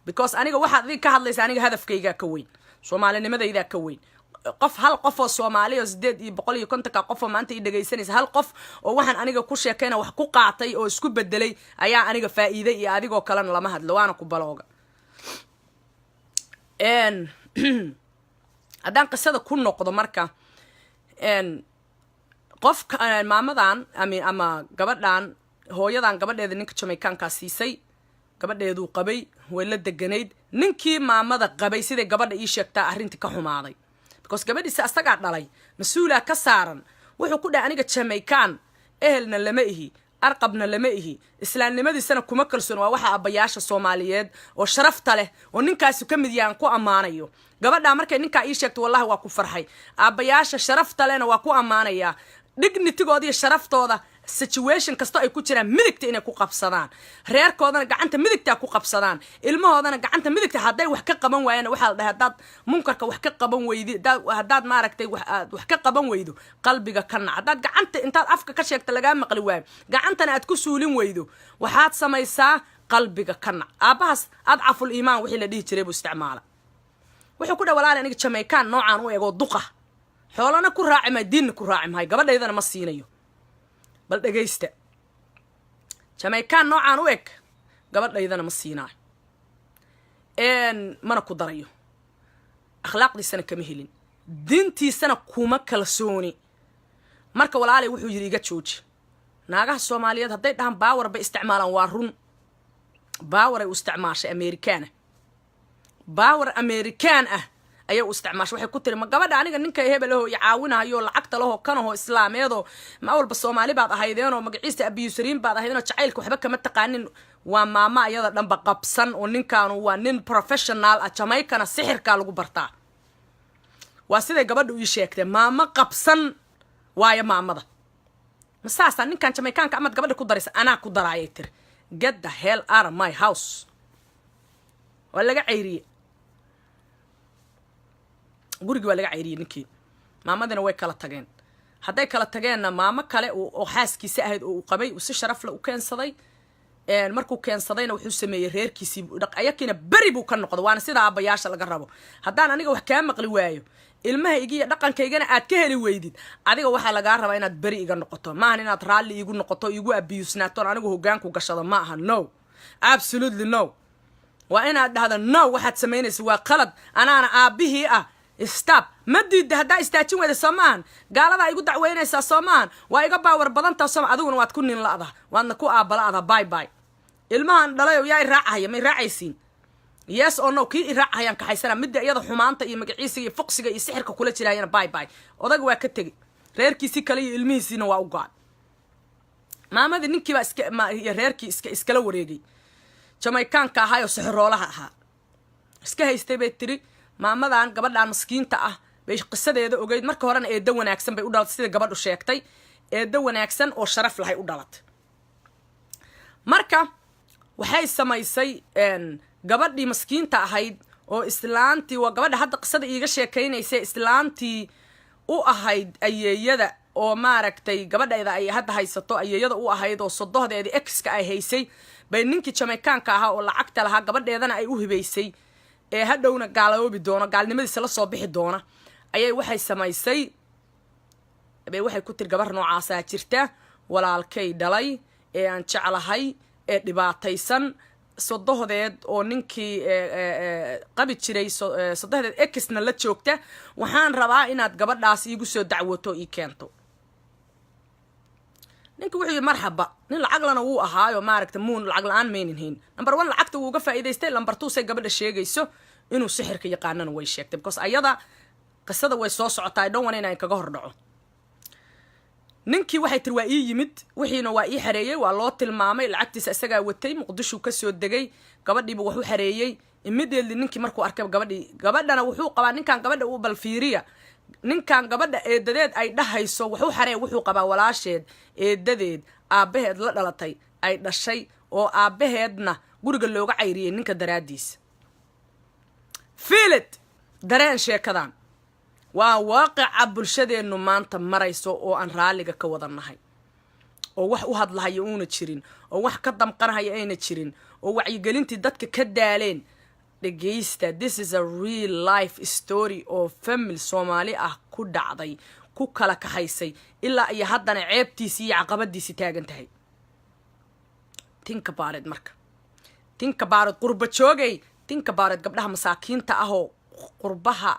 because aniga waxaad idin ka hadlaysa aniga hadafkayga ka weyn Soomaalinimadayda ka weyn hal qof oo Soomaali oo 850 qof oo maanta i dhageysanaysa hal qof oo waxaan aniga ku sheekayna wax ku qaatay oo isku bedelay ayaa aniga faa'iido iyo adigoo kalena lama hadlo waana ku balooga haddaan qisada ku noqdo marka qofka maamadan ama gabadhan hooyadan gabadheeda ninka Jamaicanka siisay gabadheedu qabay way la deganayd ninkii maamada qabay sidee gabadha ii sheegtaa arrintii ka xumaaday because gabadhiisa asaga dhalay masuula ka saaran wuxuu ku dhahay aniga Jamaican ehelna lama ihi arqabna lama ihi islaamnimadiisana kuma kalsoon waa waxa abayaasha Soomaaliyeed oo sharafta leh oo ninkaasi ka mid yahan ku amaanayo gabadha markay ninka ii sheegto wallahi waa ku farxay abayaasha sharafta lehna waa ku amaanaya dignity-gooda iyo sharaftooda situation kasto ay ku jiraan midigta inay ku qabsadaan reerkoodana gacanta midigta ku qabsadaan ilmahoodana gacanta midigta haday wax ka qaban waayeen waxa la dhahay dad munkarka wax ka qaban weydi hadaad maaragtay wax ka qaban weydo qalbiga kana hadaad gacanta intaad afka ka sheegta laga maqli waayo gacantana aad ku suulin weydo waxaad samaysaa qalbiga kana aabahaas adcaful iimaan wixii la dhihi jiray buu isticmaala wuxuu ku dhawalaal aniga Jamaican noocan u eego duqa xoolana ku raacima diin ku raacimay gabadheedana ma siinayo bal dhageysta Jamaican noocan u eg gabadheedana ma siinaayo mana ku darayo akhlaaqdiisana kama helin diintiisana kuma kalsooni marka walaalay wuxuu yiri iga jooji naagaha Soomaaliyeed haday dhahan baawar ba isticmaalaan waa run baawar ay u isticmaashay baawar American ah ayay u isticmaashay waxay ku tiri ma gabadha aniga ninka hebelaho iyo caawinayo lacagta laho kanaho islaameedo ma walba Soomaali baad ahaydeen oo magaciisa abiyusariin baad ahaydeen oo jacaylka waxba kama taqaanin waa maama ayada dhanba qabsan oo ninkaanu waa nin professional ah Jamaicana sixirka lagu bartaa waa siday gabadhu ii sheegtay maama qabsan waaya maamada masaasa ninkan Jamaicanka amad gabadha ku daraysa anaa ku daraayay tir get the hell out of my house wala laga ceyriyay guriga waa laga ceyriyay ninkii maamadina way kala tageen haday kala tageenna maamo kale oo xaaskiisa ahayd oo uu qabay si sharaf leh u keensaday markuu keensadayna wuxuu sameeyay reerkiisii dhaqayakina bari buu ka noqdo waana sida abayaasha laga rabo hadaan aniga wax ka maqli waayo ilmahayga iyo dhaqankaygana aad ka heli weydid adiga waxa laga rabaa inaad bari iga noqoto maahan inaad raali igu noqoto igu abiyusnaato anigu hoggaanku gashado ma aha no absolutely no waa inaad dhahdo no waxaad sameynaysaa waa qalad anaana aabihii ah stop ma diidda hadaa istaajin weyda Soomaan gaalada igu dacweynaysaa Soomaan waa iga baawar badanta Soomaan adiguna waad ku nin laada waadna ku aabalaada bye bye ilmahan dhalay oo yaay raacaya may raacaysiin yes or no kii raacayaan ka haysana midda iyada xumaanta iyo magaciisa iyo fuqsiga iyo sixirka kula jiraayna bye bye odag waa ka tagay reerkiisi kale iyo ilmihiisina waa u gaad maamada ninkii baa iyo reerkii iskala wareegay Jamaicanka ahaa oo sixroolaha ahaa iska haystay bay tiri maamadan gabadhan miskiinta ah bay qisadeeda ogeyd marka horena eedo wanaagsan bay u dhalatay sida gabadhu sheegtay eedo wanaagsan oo sharaf lahay u dhalatay marka waxay samaysay gabadhii miskiinta ahayd oo islaantii waa gabadha hadda qisada iiga sheekaynaysa islaantii u ahayd ayeeyada oo maaragtay gabadheeda ay hadda haysato ayeeyada u ahayd oo sodohdeeda ex-ka ay haysay bay ninkii Jamaicanka ahaa oo lacagta lahaa gabadheedana ay u hibaysay ee hadhowna gaaloobi doono gaalnimadiisa la soo bixi doona ayay waxay samaysay waxay ku tir gabar noocaas ah jirta walaalkay dhalay ee aan jeclahay ee dhibaataysan sodohdeed oo ninkii qabi jiray sodohdeed exna la joogta waxaan rabaa inaad gabadhaas iigu soo dacwato ii keento ninka wuxuu marxaba nin lacag lana wuu ahaayo maaragta muun lacag la'aan meeninhayn number 1 lacagta wuu uga faa'iideystay number 2 say gabadha sheegayso inuu sixirka yaqaanana way sheegtay because ayada qisada way soo socotaa dhow wana inaan kaga hor dhaco ninkii waxay tir waa ii yimid wixiina waa ii xareeyay waa loo tilmaamay lacagtiisa isaga watay Muqdisho ka soo degay gabadhiiba wuxuu xareeyay immediately ninkii markuu arkay gabadhana wuxuu qabaa ninkan gabadha uu bal fiiriya ninkan gabadha eedadeed ay dhahayso wuxuu xaree wuxuu qabaa walaasheed eedadeed aabaheed la dhalatay ay dhashay oo aabaheedna guriga looga cayriyay ninka daraadiisa fiilid dareen sheekadan waa waaqica bulshadeennu maanta marayso oo aan raaliga ka wadanahay oo wax u hadlahayo uuna jirin oo wax ka damqanahayo ayna jirin oo wacyigelintii dadka ka daaleen dhegaysta this is a real life story oo family Soomaali ah ku dhacday ku kala kaxaysay ilaa iyo haddana ceebtiisii iyo caqabadiisii taagan tahay think about it marka think about it qurba joogay think about it gabdhaha masaakiinta ah oo qurbaha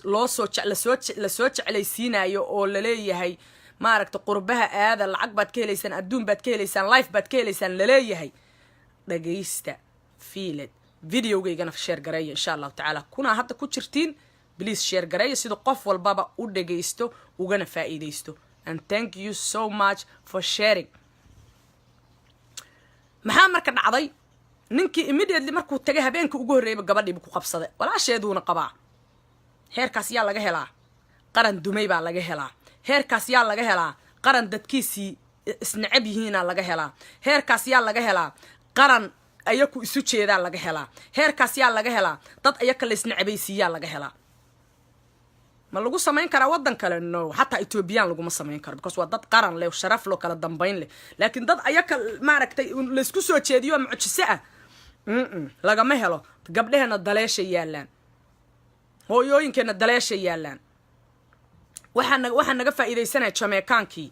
la soo jeclaysiinayo oo la leeyahay maaragta qurbaha aada lacag baad ka helaysaan adduun baad ka helaysaan life baad ka helaysaan la leeyahay dhagaysta fiilad videogaygana share gareeya insha Allah taala kuna hadda ku jirtiin please share gareeya sida qof walbaba u dhagaysto ugana faa'iideysto and thank you so much for sharing maxaa marka dhacday ninkii immediately markuu tagay habeenka ugu horeeyay gabadhii ku qabsaday walaasheeduna qabaa heerkaas yaa laga helaa qaran dumay baa laga helaa heerkaas yaa laga helaa qaran dadkiisii isnacab yihiina laga helaa heerkaas yaa laga helaa qaran ayaku isu jeedaa laga helaa heerkaas yaa laga helaa dad ayaka la isnacabaysiiyaa laga helaa ma lagu samayn karaa wadan kale no hatta Ethiopian lagu ma samayn karo because waa dad qaran leh sharaf loo kala dambayn leh laakiin dad ayaka maaragtay la isku soo jeediyo mucjise ah lagama helo gabdhaheena daleesha yaalaan hooyooyinkeena daleesha yaalaan waxaan naga faa'iideysanay Jamaicankii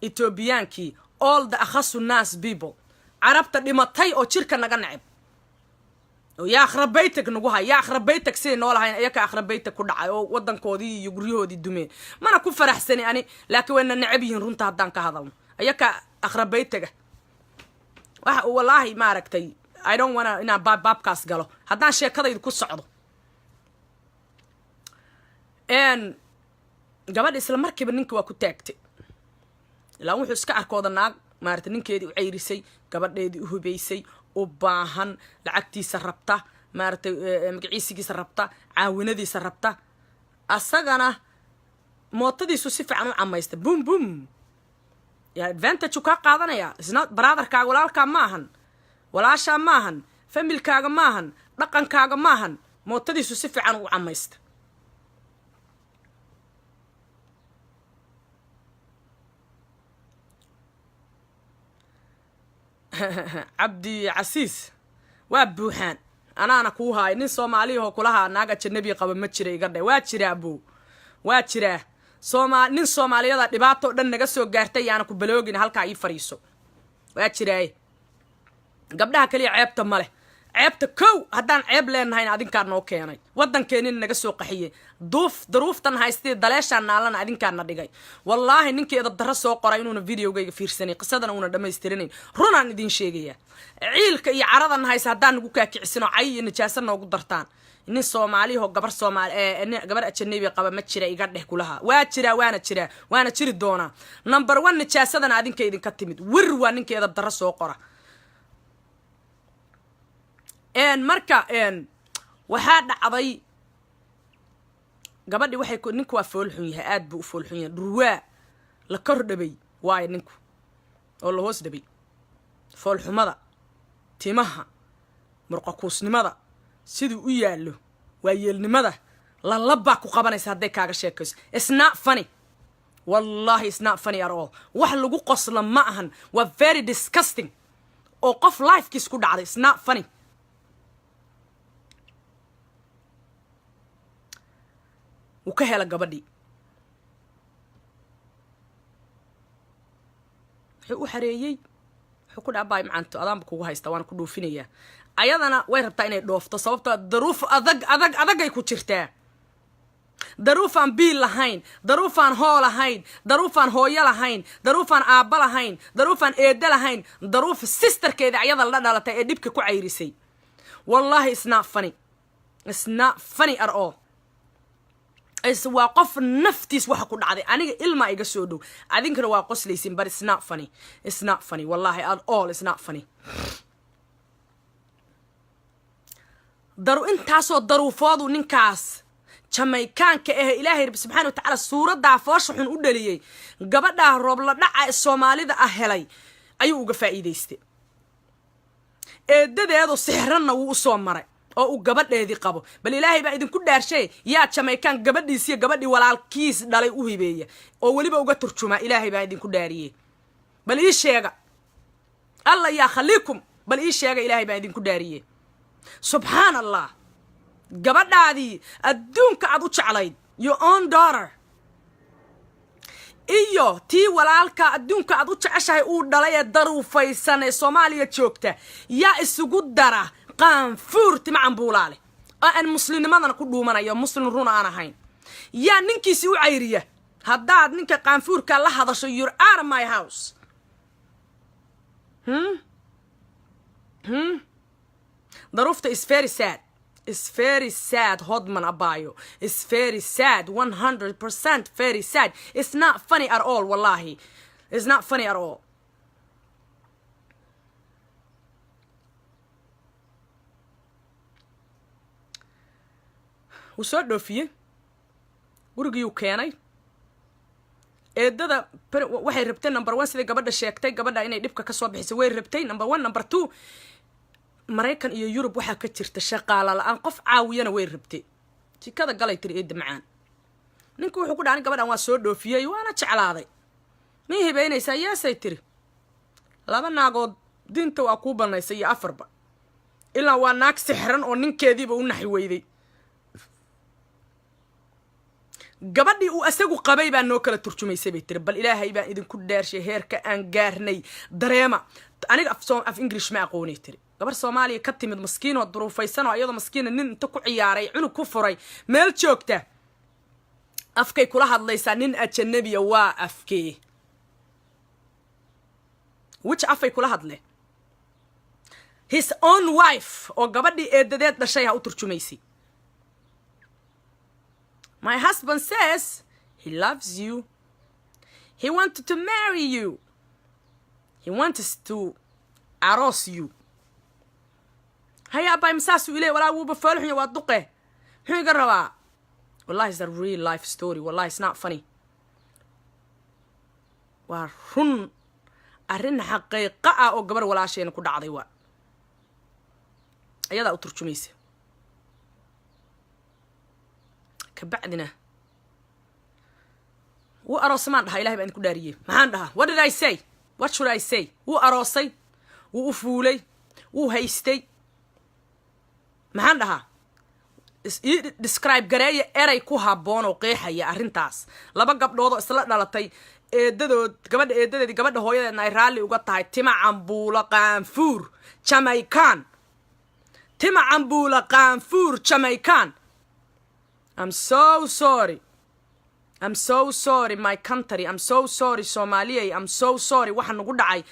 Ethiopiankii all the akhasu nas people arabta dhimatay oo jirka naga nacib oo yaa akhrabaytag nagu hay yaa akhrabaytag si noolahayn ayaka akhrabaytag ku dhacay oo wadankoodii iyo guryahoodii dumeen mana ku faraxsani ani laakiin wayna nacib yihiin runta haddaan ka hadalno ayaka akhrabaytaga waxa wallahi ma aragtay I don't wanna ina babkaas galo haddaan sheekadaydu ku socdo gabadh isla markiiba ninka waa ku taagtay ilaa wuxuu iska arkooda naag maarta ninkeedii u ceyrisay gabadheedii u hubaysay u baahan lacagtiisa rabta maarta magaciisigiisa rabta caawinadiisa rabta asagana mootadiisu si fiican u camaysta boom boom ya advantage ka qaadanaya isna brotherkaaga walaalkaa maahan walaashaa maahan familkaaga maahan dhaqankaaga maahan mootadiisu si fiican u camaysta عبدي عسيس وابوحان أنا كوها إن الصومالي هو كلها ناقة النبي قبل ما تشري قرده واتشري أبو واتشري نين الصومالي هذا دبعته دن نجسوا جارتي أنا كبلوجين هالك عيب فريسو واتشري قبلها كلي عيب تمله عيب تكو هدان عيب لين هاي نادين كارنا أوكي أنا ودن كينين نجسوا قحية ظروف تنهاي ستي دلاش عن نالنا نادين كارنا دقاي والله إنك إذا درسوا قرأينون فيديو جاي في سنة قصدنا ونا دم يسترنين رونا ندين شيء عيلك يعرضنا هاي سهدان نقولك كعسنا عي نجاسنا وقدرتان إن الصومالي هو جبر صومال إن جبر أتشنبي قبل ما تشري يقعد كلها واتشري وانا تشري الدونا نمبر 1 نجاسنا نادين كيدين كتمد وروا إنك إذا درسوا قرأ marka waxaa dhacday gabadhii waxay ninku waa fool xun yahay aad buu fool xun yahay dhurwaa la kor dhabay waay ninku oo la hoos dhabay fool xumada timaha murqa kuusnimada siduu u yaalo waa yeelnimada la laba ku qabanaysa haday kaaga sheekayso it's not funny wallahi it's not funny at all wax lagu qosla ma ahan waa very disgusting oo qof lifekiis ku dhacday it's not funny وكهلا قبدي حقو حريي حقو داباي معنتو ادام كوغو هايستا وانا كدوفينيا ايادنا way rabtaa inay dhoofto sababta daruuf adag ay ku jirtaa daruuf aan biil lahayn daruuf aan hool lahayn daruuf aan hooyo lahayn daruuf aan aabba lahayn daruuf aan eeda lahayn daruuf sisterkeeda ayada la dhalatay ee dibka ku cayrisay wallahi it's not funny at all waa qof naftiis waxa ku dhacday aniga ilma iga soo dhow adinkana waa qoslaysin but it's not funny wallahi at all it's not funny daru intaasoo daruufoodu ninkaas jamaicaanka ilaahay rabbi subxaanahu wa tacaala suuraddaa foosha xun u dhaliyey gabadhaa roob la dhaca ee soomaalida helay ayuu uga faa'iidaystay eedadeedu sixranna wuu u soo maray oo uu gabadheedii qabo bal ilaahay baa idinku dhaarshay yaa jamaican gabadhiisiyo gabadhii walaalkiis dhalay u hibeeya oo weliba uga turjumaa ilaahay baa idinku dhaariyey bal ii sheega alla yaa khaliikum bal ii sheega ilaahay baa idinku dhaariyey subxaan allah gabadhaadii adduunka aad u jeclayd your own daughter iyo tii walaalka adduunka aad u jeceshahay uu dhalay ee daruufaysan ee soomaaliya joogta yaa isugu dara qaanfuur tima cambuulaale oo aan muslimnimadana ku dhuumanayo muslim run aan ahayn yaa ninkiisi u cayriya haddaad ninka qaanfuurka la hadasho you're out of my house daruufta is very sad. It's very sad, Hodman Abayo. It's very sad, 100% very sad. It's not funny at all, wallahi. It's not funny at all. وسو دوفيه gurigii keenay eedada waxay rabtay number 1 sida gabadha sheegtay gabadha inay dhibka ka soo bixisay way rabtay number 1 number 2 Mareykan iyo Yurub waxa ka jirta shaqaale la'aan qof caawiyana way rabtay jikada galay tiri eed macaan ninku wuxuu ku dhaanay gabadhan waa soo doofiyay waana jeclaaday ma hibeynaysa yaasay tiri laba naagood dinta waa ku banaysay iyo afarba ilaa waa naag sixran oo ninkeediiba u naxi weyday gabadhii uu asagu qabay baa noo kala turjumaysay bay tiri bal ilaahay baan idinku dhaarshay heerka aan gaarnay dareema aniga af English ma aqoonay tiri gabar Soomaaliya ka timid maskiin oo duruufaysan oo iyadoo maskiina nin inta ku ciyaaray cunug ku furay meel joogta afkay kula hadlaysaa nin ajnabiya waa afkee which afay kula hadle his own wife oo gabadhii eedadeed dhashay u turjumaysay My husband says he loves you. He wanted to marry you. He wants to aros you. Haya abay masasu ilay wala wuu bafalxin waa duqe. Wuxuu iga rabaa. Wallahi it's a real life story. Wallahi it's not funny. Waa run arrin xaqiiqo ah oo gabar walaasheen ku dhacday waa. Ayada u turjumaysa. كبعدنا وأروس ما نها إلهي بأن كداريه ما عندها what did I say what should I say وأروسي وأفولي وهيستي ما عندها describe جراية إري كوها بونو قيحة يا أرنتاس لبا قبضوضو إسلاء دالتي إددو قبض هوية نايرالي وقطعي تما عمبولا قانفور جامايكان تما عمبولا قانفور جامايكان I'm so sorry. I'm so sorry my country. I'm so sorry Somalia. I'm so sorry waxaan ugu dhacay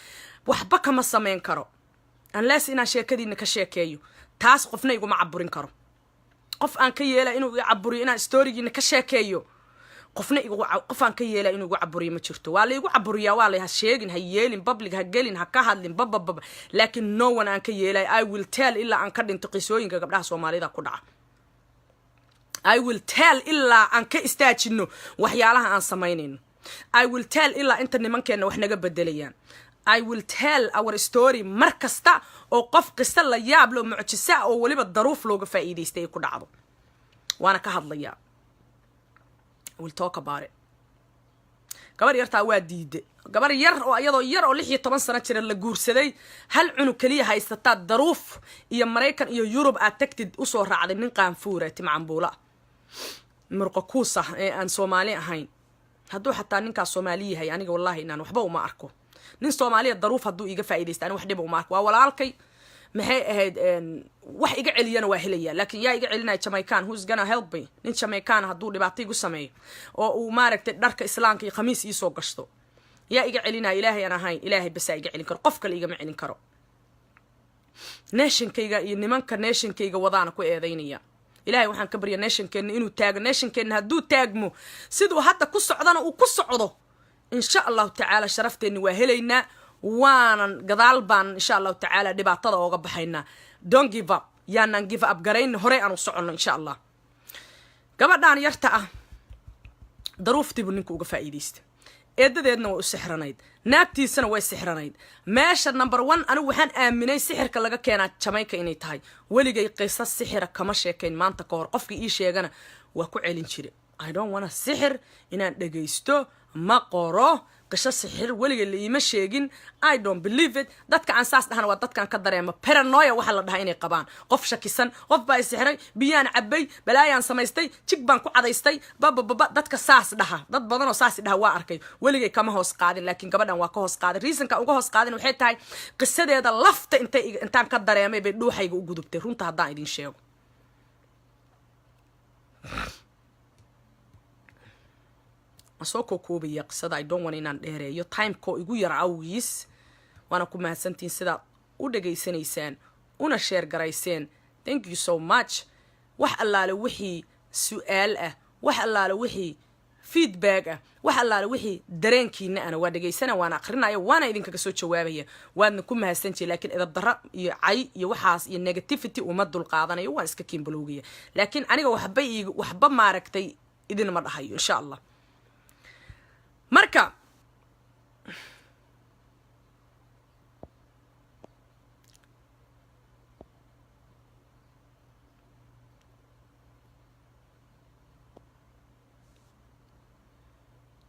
waxba kama sameyn karo unless ina sheekadiina ka sheekeeyo taas qofna igu ma caburin karo qof aan ka yeelay inuu caburiyo ina storygiina ka sheekeeyo qofna igu qof aan ka yeelay inuu igu caburiyo ma jirto waa la igu caburiyaa waa la ha sheegin ha yeelin public ha gelin ha ka hadlin baba laakiin no one aan ka yeelay I will tell illa aan ka dhinto qisooyinka gabdhaha Soomaalida ku dhaca I will tell illa aan ka istaajino waxyaalaha aan sameynayno I will tell illa inta nimankeena wax naga bedelayaan I will tell our story markasta oo qof qista la yaab loo mucjisa oo waliba daruuf looga faa'iideystay ku dhacdo waana ka hadlayaa I will talk about it gabar yarta waa diiday gabar yar oo iyadoo yar oo 16 sano jira la guursaday hal cunug kaliya haysata daruuf iyo Mareykan iyo Yurub aad tagtid u soo raacday nin qaanfuura timcambuula مرقة كوسة أن سومالي هين هدو حتى نينكا سومالي هي أنا والله إن أنا وحبه وما أركو نين سومالي الظروف هدو يجي فايدة أنا وحده وما أركو ولا أركي ما هي وح يجي علينا واهلية لكن يا يجي علينا جامايكان who's gonna help me نين جامايكان هدو اللي بعطيه قسمي وما ركت درك إسلام كي خميس يسوق قشطو يا يجي علينا إلهي أنا هين إلهي بس يجي علينا كرو قفك اللي يجي معين كرو ناشن كيجا ينمانك ناشن كيجا وضعنا كوي ذينية إلهي وحن كبريا ناشن كن إنه تاج ناشن كن هدو تاجمو سيدو حتى قص عضنا وقص عضو إن شاء الله تعالى شرفت إنه وهلينا وانا قضالبان إن شاء الله تعالى دبعتها وقبحينا don't give up يانا give up قرين هري أنا وصعنا إن شاء الله gabadhaan yarta ah daruuftiibu ninku uga faa'iidaysta eedadeedna way u sixranayd naagtiisana way sixranayd meesha number 1 anigu waxaan aaminay sixirka laga keenaa Jamaica inay tahay weligay qisas sixira kama sheekayn maanta ka hor qofkii ii sheegana waa ku celin jiray I don't want sixir inaan dhageysto ma qoro qisas sixir weligay la iima sheegin I don't believe it dadka aan saas dhahan waa dadkan ka dareema paranoia waxa la dhahay inay qabaan qof shakisan qof baa sixray biyaan cabay balaayaan samaystay jig baan ku cadaystay baba dadka saas dhaha dad badan oo saas dhaha waa arkay weligay kama hoos qaadin laakiin gabadhan waa ka hoos qaaday reasonka uga hoos qaadin waxay tahay qisadeeda lafta intaan ka dareemay bay dhuuxayga u gudubtay runta haddaan idin sheego soo koobaya qisada I don't want inaan dheereeyo time ko igu yar awgiis waana ku mahadsantiin sida u dhageysanaysaan una share garayseen thank you so much wax allaale wixii su'aal ah wax allaale wixii feedback ah wax allaale wixii dareenkiina ana waa dhageysana waana aqrinayo waana idinkaga soo jawaabaya waadna ku mahadsantiin laakiin idab darra iyo cay iyo waxaas iyo negativity uma dul qaadanayo waan iska kiimbalowgaya laakiin aniga waxba maaragtay idin ma dhahayo insha Allah marka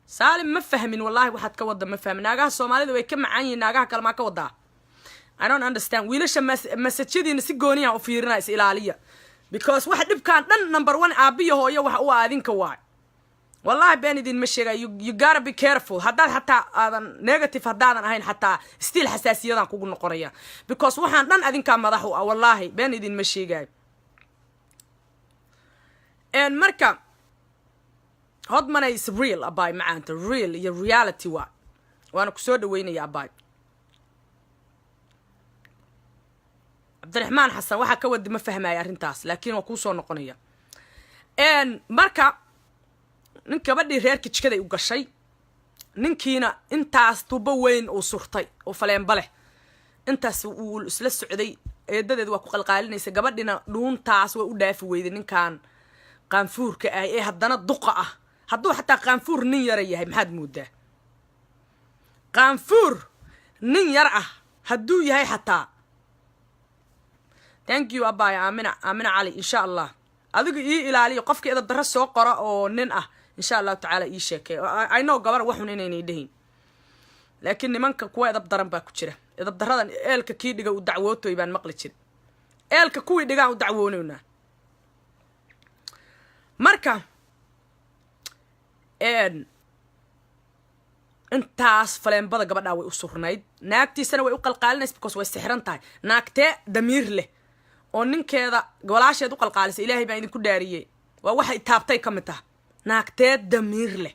سالم ما فهمين والله واحد كوضة ما فهم ناقها الصومالي ذو يكمل عني ناقها كلمة كوضة I don't understand ويلش مسجدي نسيقونيها وفيرنا إسئلالية because واحد كان number 1 عابية هو هو هذين كواي والله بين دين مشي you gotta be careful هذا حتى هذا negative هذا هين حتى still حساسية ذا كوجن قرية because واحد هذين كان مضحوا والله بين دين مشي جاي and مركب هاد ما نيس real أباي معانت real هي reality وأنا كسود وين يا أباي عبد الرحمن حسن واحد كود ما فهم يا رنتاس لكن وكوسو نقنية and مركب ninka badii reerka jikada u gashay ninkiina intaas tuuba weyn oo surtay oo faleen bale intaas uu isla socday eedadeed waa ku qalqaalinaysa gabadhina dhuuntaas way u dhaafi weyday ninkan qaanfuurka ah ee haddana duqa ah hadduu xataa qaanfuur nin yar yahay maxaad moodaa qaanfuur nin yar ah hadduu yahay xataa thank you abaya amina cali insha Allah adigu ii ilaaliyo qofka idab darro soo qora oo nin ah إن شاء الله تعالى يشك I know قبر وحنا يدهين لكن منك كوا إذا بدرن باكوشرة إذا بدرن إلك كي دقا ودعوته يبان مقلتشر إلك كوي دقا ودعووننا مركا إن انتاس فلان بدا قبل أوي أسرنايد ناكتي سنة ويقل قالناس بكوس ويستحرن تاي ناكتي دمير له ونن كذا قولاش يدوق القالس إلهي بين كل داريه وواحد تابتي كمتها naagteed damiir leh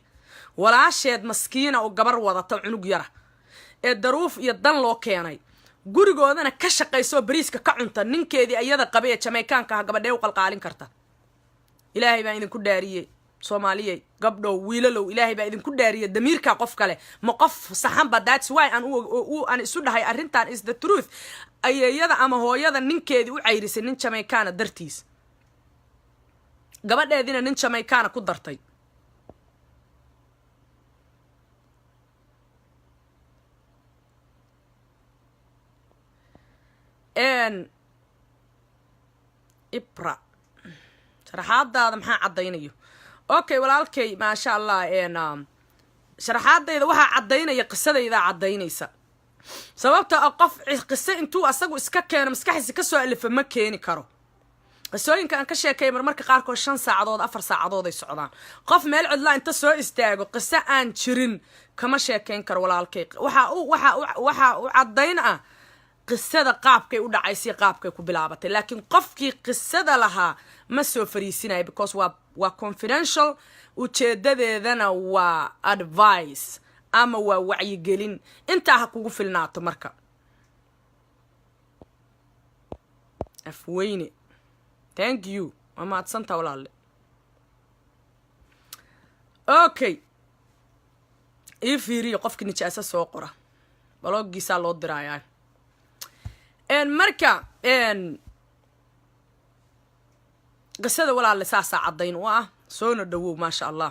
walaasheed maskiina oo gabar wadata cunug yara ee daruuf iyo dan loo keenay gurigoodana ka shaqeyso bariiska ka cunta ninkeedii ayada qabay Jamaicanka gabadhay u qalqaalin karta ilaahay baa idin ku dhaariyay Soomaaliyay gabdhow wiilalow ilaahay baa idin ku dhaariyay damiirka qof kale ma qof saxan ba that's why aan isu dhahay arrintan is the truth ayayada ama hooyada ninkeedii u cayrisay nin Jamaicana dartiis gabadheedina nin Jamaicana ku dartay إبرة شرحات maxaa cadaynayo okay walaalkay ma sha Allah sharaxaadayda waxa cadaynaya qisadayda cadaynaysa sababta qof qisa intuu asagu iska keeno maskaxdiisa ka soo alif ma keeni karo qisooyinka aan ka sheekay marmarka qaar ko 5 saacadood 4 saacadood ay socdaan qof meel codla inta soo istaago qisa aan jirin kama sheekayn karo walaalkay waxa uu cadaynaa qisada qaabkay u dhacaysay qaabkay ku bilaabatay laakiin qofkii qisada lahaa ma soo fariisinay because waa confidential ujeedadeedana waa advice ama waa wacyigelin inta ha kugu filnaato marka afweyne thank you mama adsanta walaale okay fiiriyo qofkii nijaasa soo qora baloogiisa loo diraayaa marka qisada walaalle saasaa caddayn u ah soona dhawow maasha allah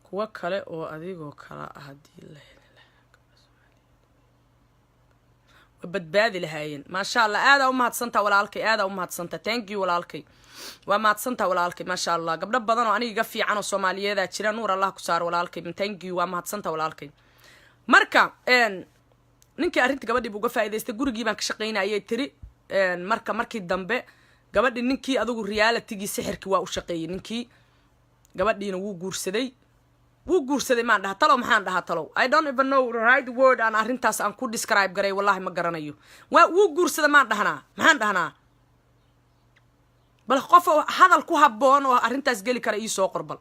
kuwa kale oo adigoo kala ah haddii la heli lahaa badbaadi lahaayeen maasha allah aadaa u mahadsantaa walaalkay aadaa u mahadsantaa thank you walaalkay waa mahadsantaa walaalkay maasha allah gabdho badan oo aniga iga fiican oo soomaaliyeedaa jira nuur allah ku saaro walaalkay thank you waa mahadsantaa walaalkay marka ninkii arrinta gabadhii buu uga faa'iidaystay gurigii baan ka shaqaynayay tiri markii dambe gabadhii ninkii adigu realitigii sixirkii waa u shaqeeyey ninkii gabadhiina wuu guursaday maan dhaha talow maxaan dhahaa talow I don't even know the right word aan arrintaas aan ku describe garay wallahi ma garanayo wuu guursaday maan dhahnaa maxaan dhahnaa bal qof hadal ku habboon oo arrintaas geli kara ii soo qorbal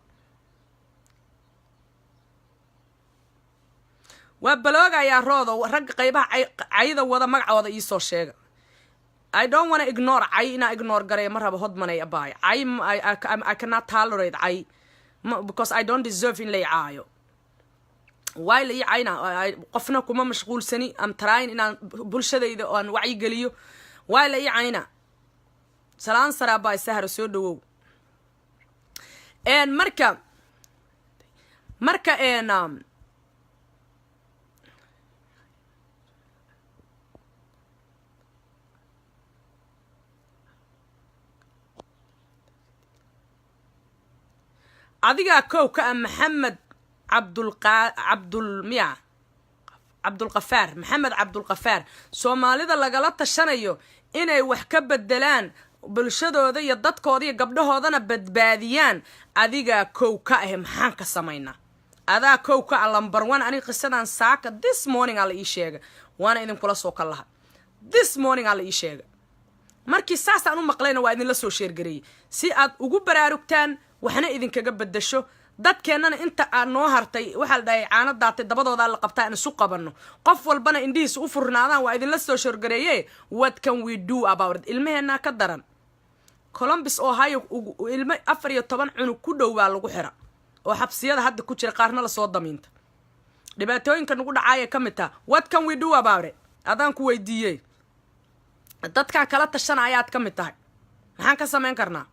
waa baloogayaa roodo ragga qaybaha cayda wada magacooda ii soo sheega I don't want to ignore cay inaa ignore garay ma rabo hodmanay abaay cay I cannot tolerate cay because I don't deserve in lay caayo waay la ii cayna qofna kuma mashquulsani am trying inaan bulshadayda aan wacyi geliyo waay la ii cayna salaan sara baay sahar soo dhawow marka adigaa kow ka ah maxamed cabdulqafaar maxamed cabdulqafaar soomaalida lagala tashanayo inay wax ka bedelaan bulshadooda iyo dadkooda iyo gabdhahoodana badbaadiyaan adigaa kow ka ah maxaan ka samaynaa adaa kow ka ah lambar 1 aniga qisadan saaka this morning aa la ii sheega waana idinkula soo kal laha this morning aa la ii sheega markii saasaan u maqlayna waa idinla soo sheergareeyey si aad ugu baraarugtaan waxna idinkaga bedasho dadkeennana inta aan noo hartay waxaa la dhahay caano daatay dabadoodaa la qabtaa in isu qabanno qof walbana indhihiisa u furnaadaan waa idinla soo shorgareeye what can we do about it ilmaheenaa ka daran Columbus Ohio ilmo 14 cunug ku dhow baa lagu xira oo xabsiyada hadda ku jira qaarna la soo damiinta dhibaatooyinka nagu dhacaya ka mid taha what can we do about it adaan ku weydiiyey dadkaan kala tashana ayaad ka mid tahay maxaan ka samayn karnaa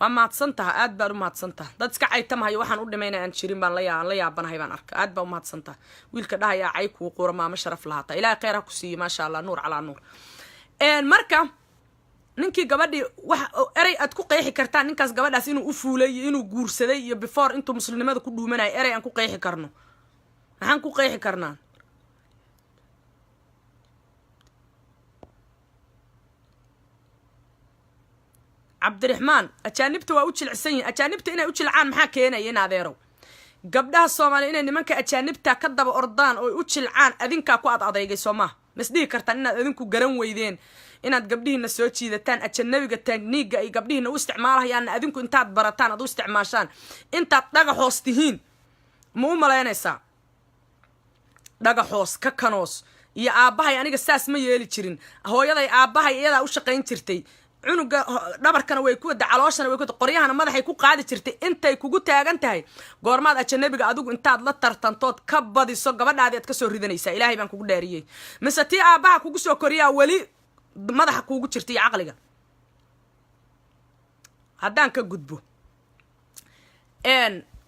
waa mahadsantaha aad baan u mahadsantaha dad iska caytamahayo waxaan u dhimayna aan jirin baan la yaabanahay baan arka aad baan u mahadsantaha wiilka dhahayaa cay kuu quura maamo sharaf lahaata ilaahay khayr ha ku siiyo maasha allah nuur calaa nuur marka ninkii gabadhii wax erey aad ku qeexi kartaan ninkaas gabadhaas inuu u fuulay iyo inuu guursaday iyo before intuu muslimnimada ku dhuumanay erey aan ku qeexi karno maxaan ku qeexi karnaa cabdiraxmaan ajaanibta waa u jilcsan yihiin ajaanibta inay u jilcaan maxaa keenaya in adeerow gabdhaha soomaaliya inay nimanka ajaanibta ka daba ordaan oo u jilcaan adinkaa ku ad adeygay soo maaha masdhihi kartaan inaad adinku garan weydeen inaad gabdhihiina soo jiidataan ajanabiga taagniiga ay gabdhihiina u isticmaalahayaanna adinku intaad barataan aad u isticmaashaan intaad dhagaxoos tihiin ma u malaynaysaa dhagaxoos ka kanoos iyo aabbahay aniga saas ma yeeli jirin hooyaday aabbahay iyadaa u shaqayn jirtay cunuga dhabarkana way ku wada calooshana way ku qoryahana madaxay ku qaadi jirtay intay kugu taagan tahay goormaad ajanabiga adigu intaad la tartantood ka badiso gabadhaadi aad ka soo ridanaysaa ilaahay baan kugu dhaariyey mise tii aabbaha kugu soo koriyaa weli madaxa kuugu jirta iyo caqliga haddaan ka gudbo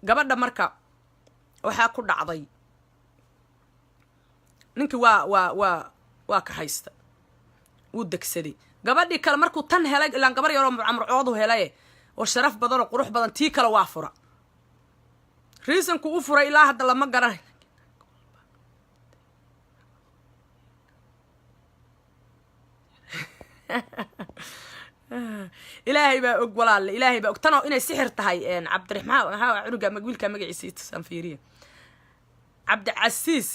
gabadha marka waxaa ku dhacday ninkii waa ka haysta wuu degsaday gabadhii kale markuu tan helay ilaan gabar yaroo camrcoodu helay oo sharaf badan oo qurux badan tii kale waa fura reasonku u furay ilaa hadda lama garan ilaahay baa og walaalle ilaahay baa og tanoo inay sixir tahay cabdiraxmaan maxaa cunuga wiilka magaciisa san fiiriya cabdicasiis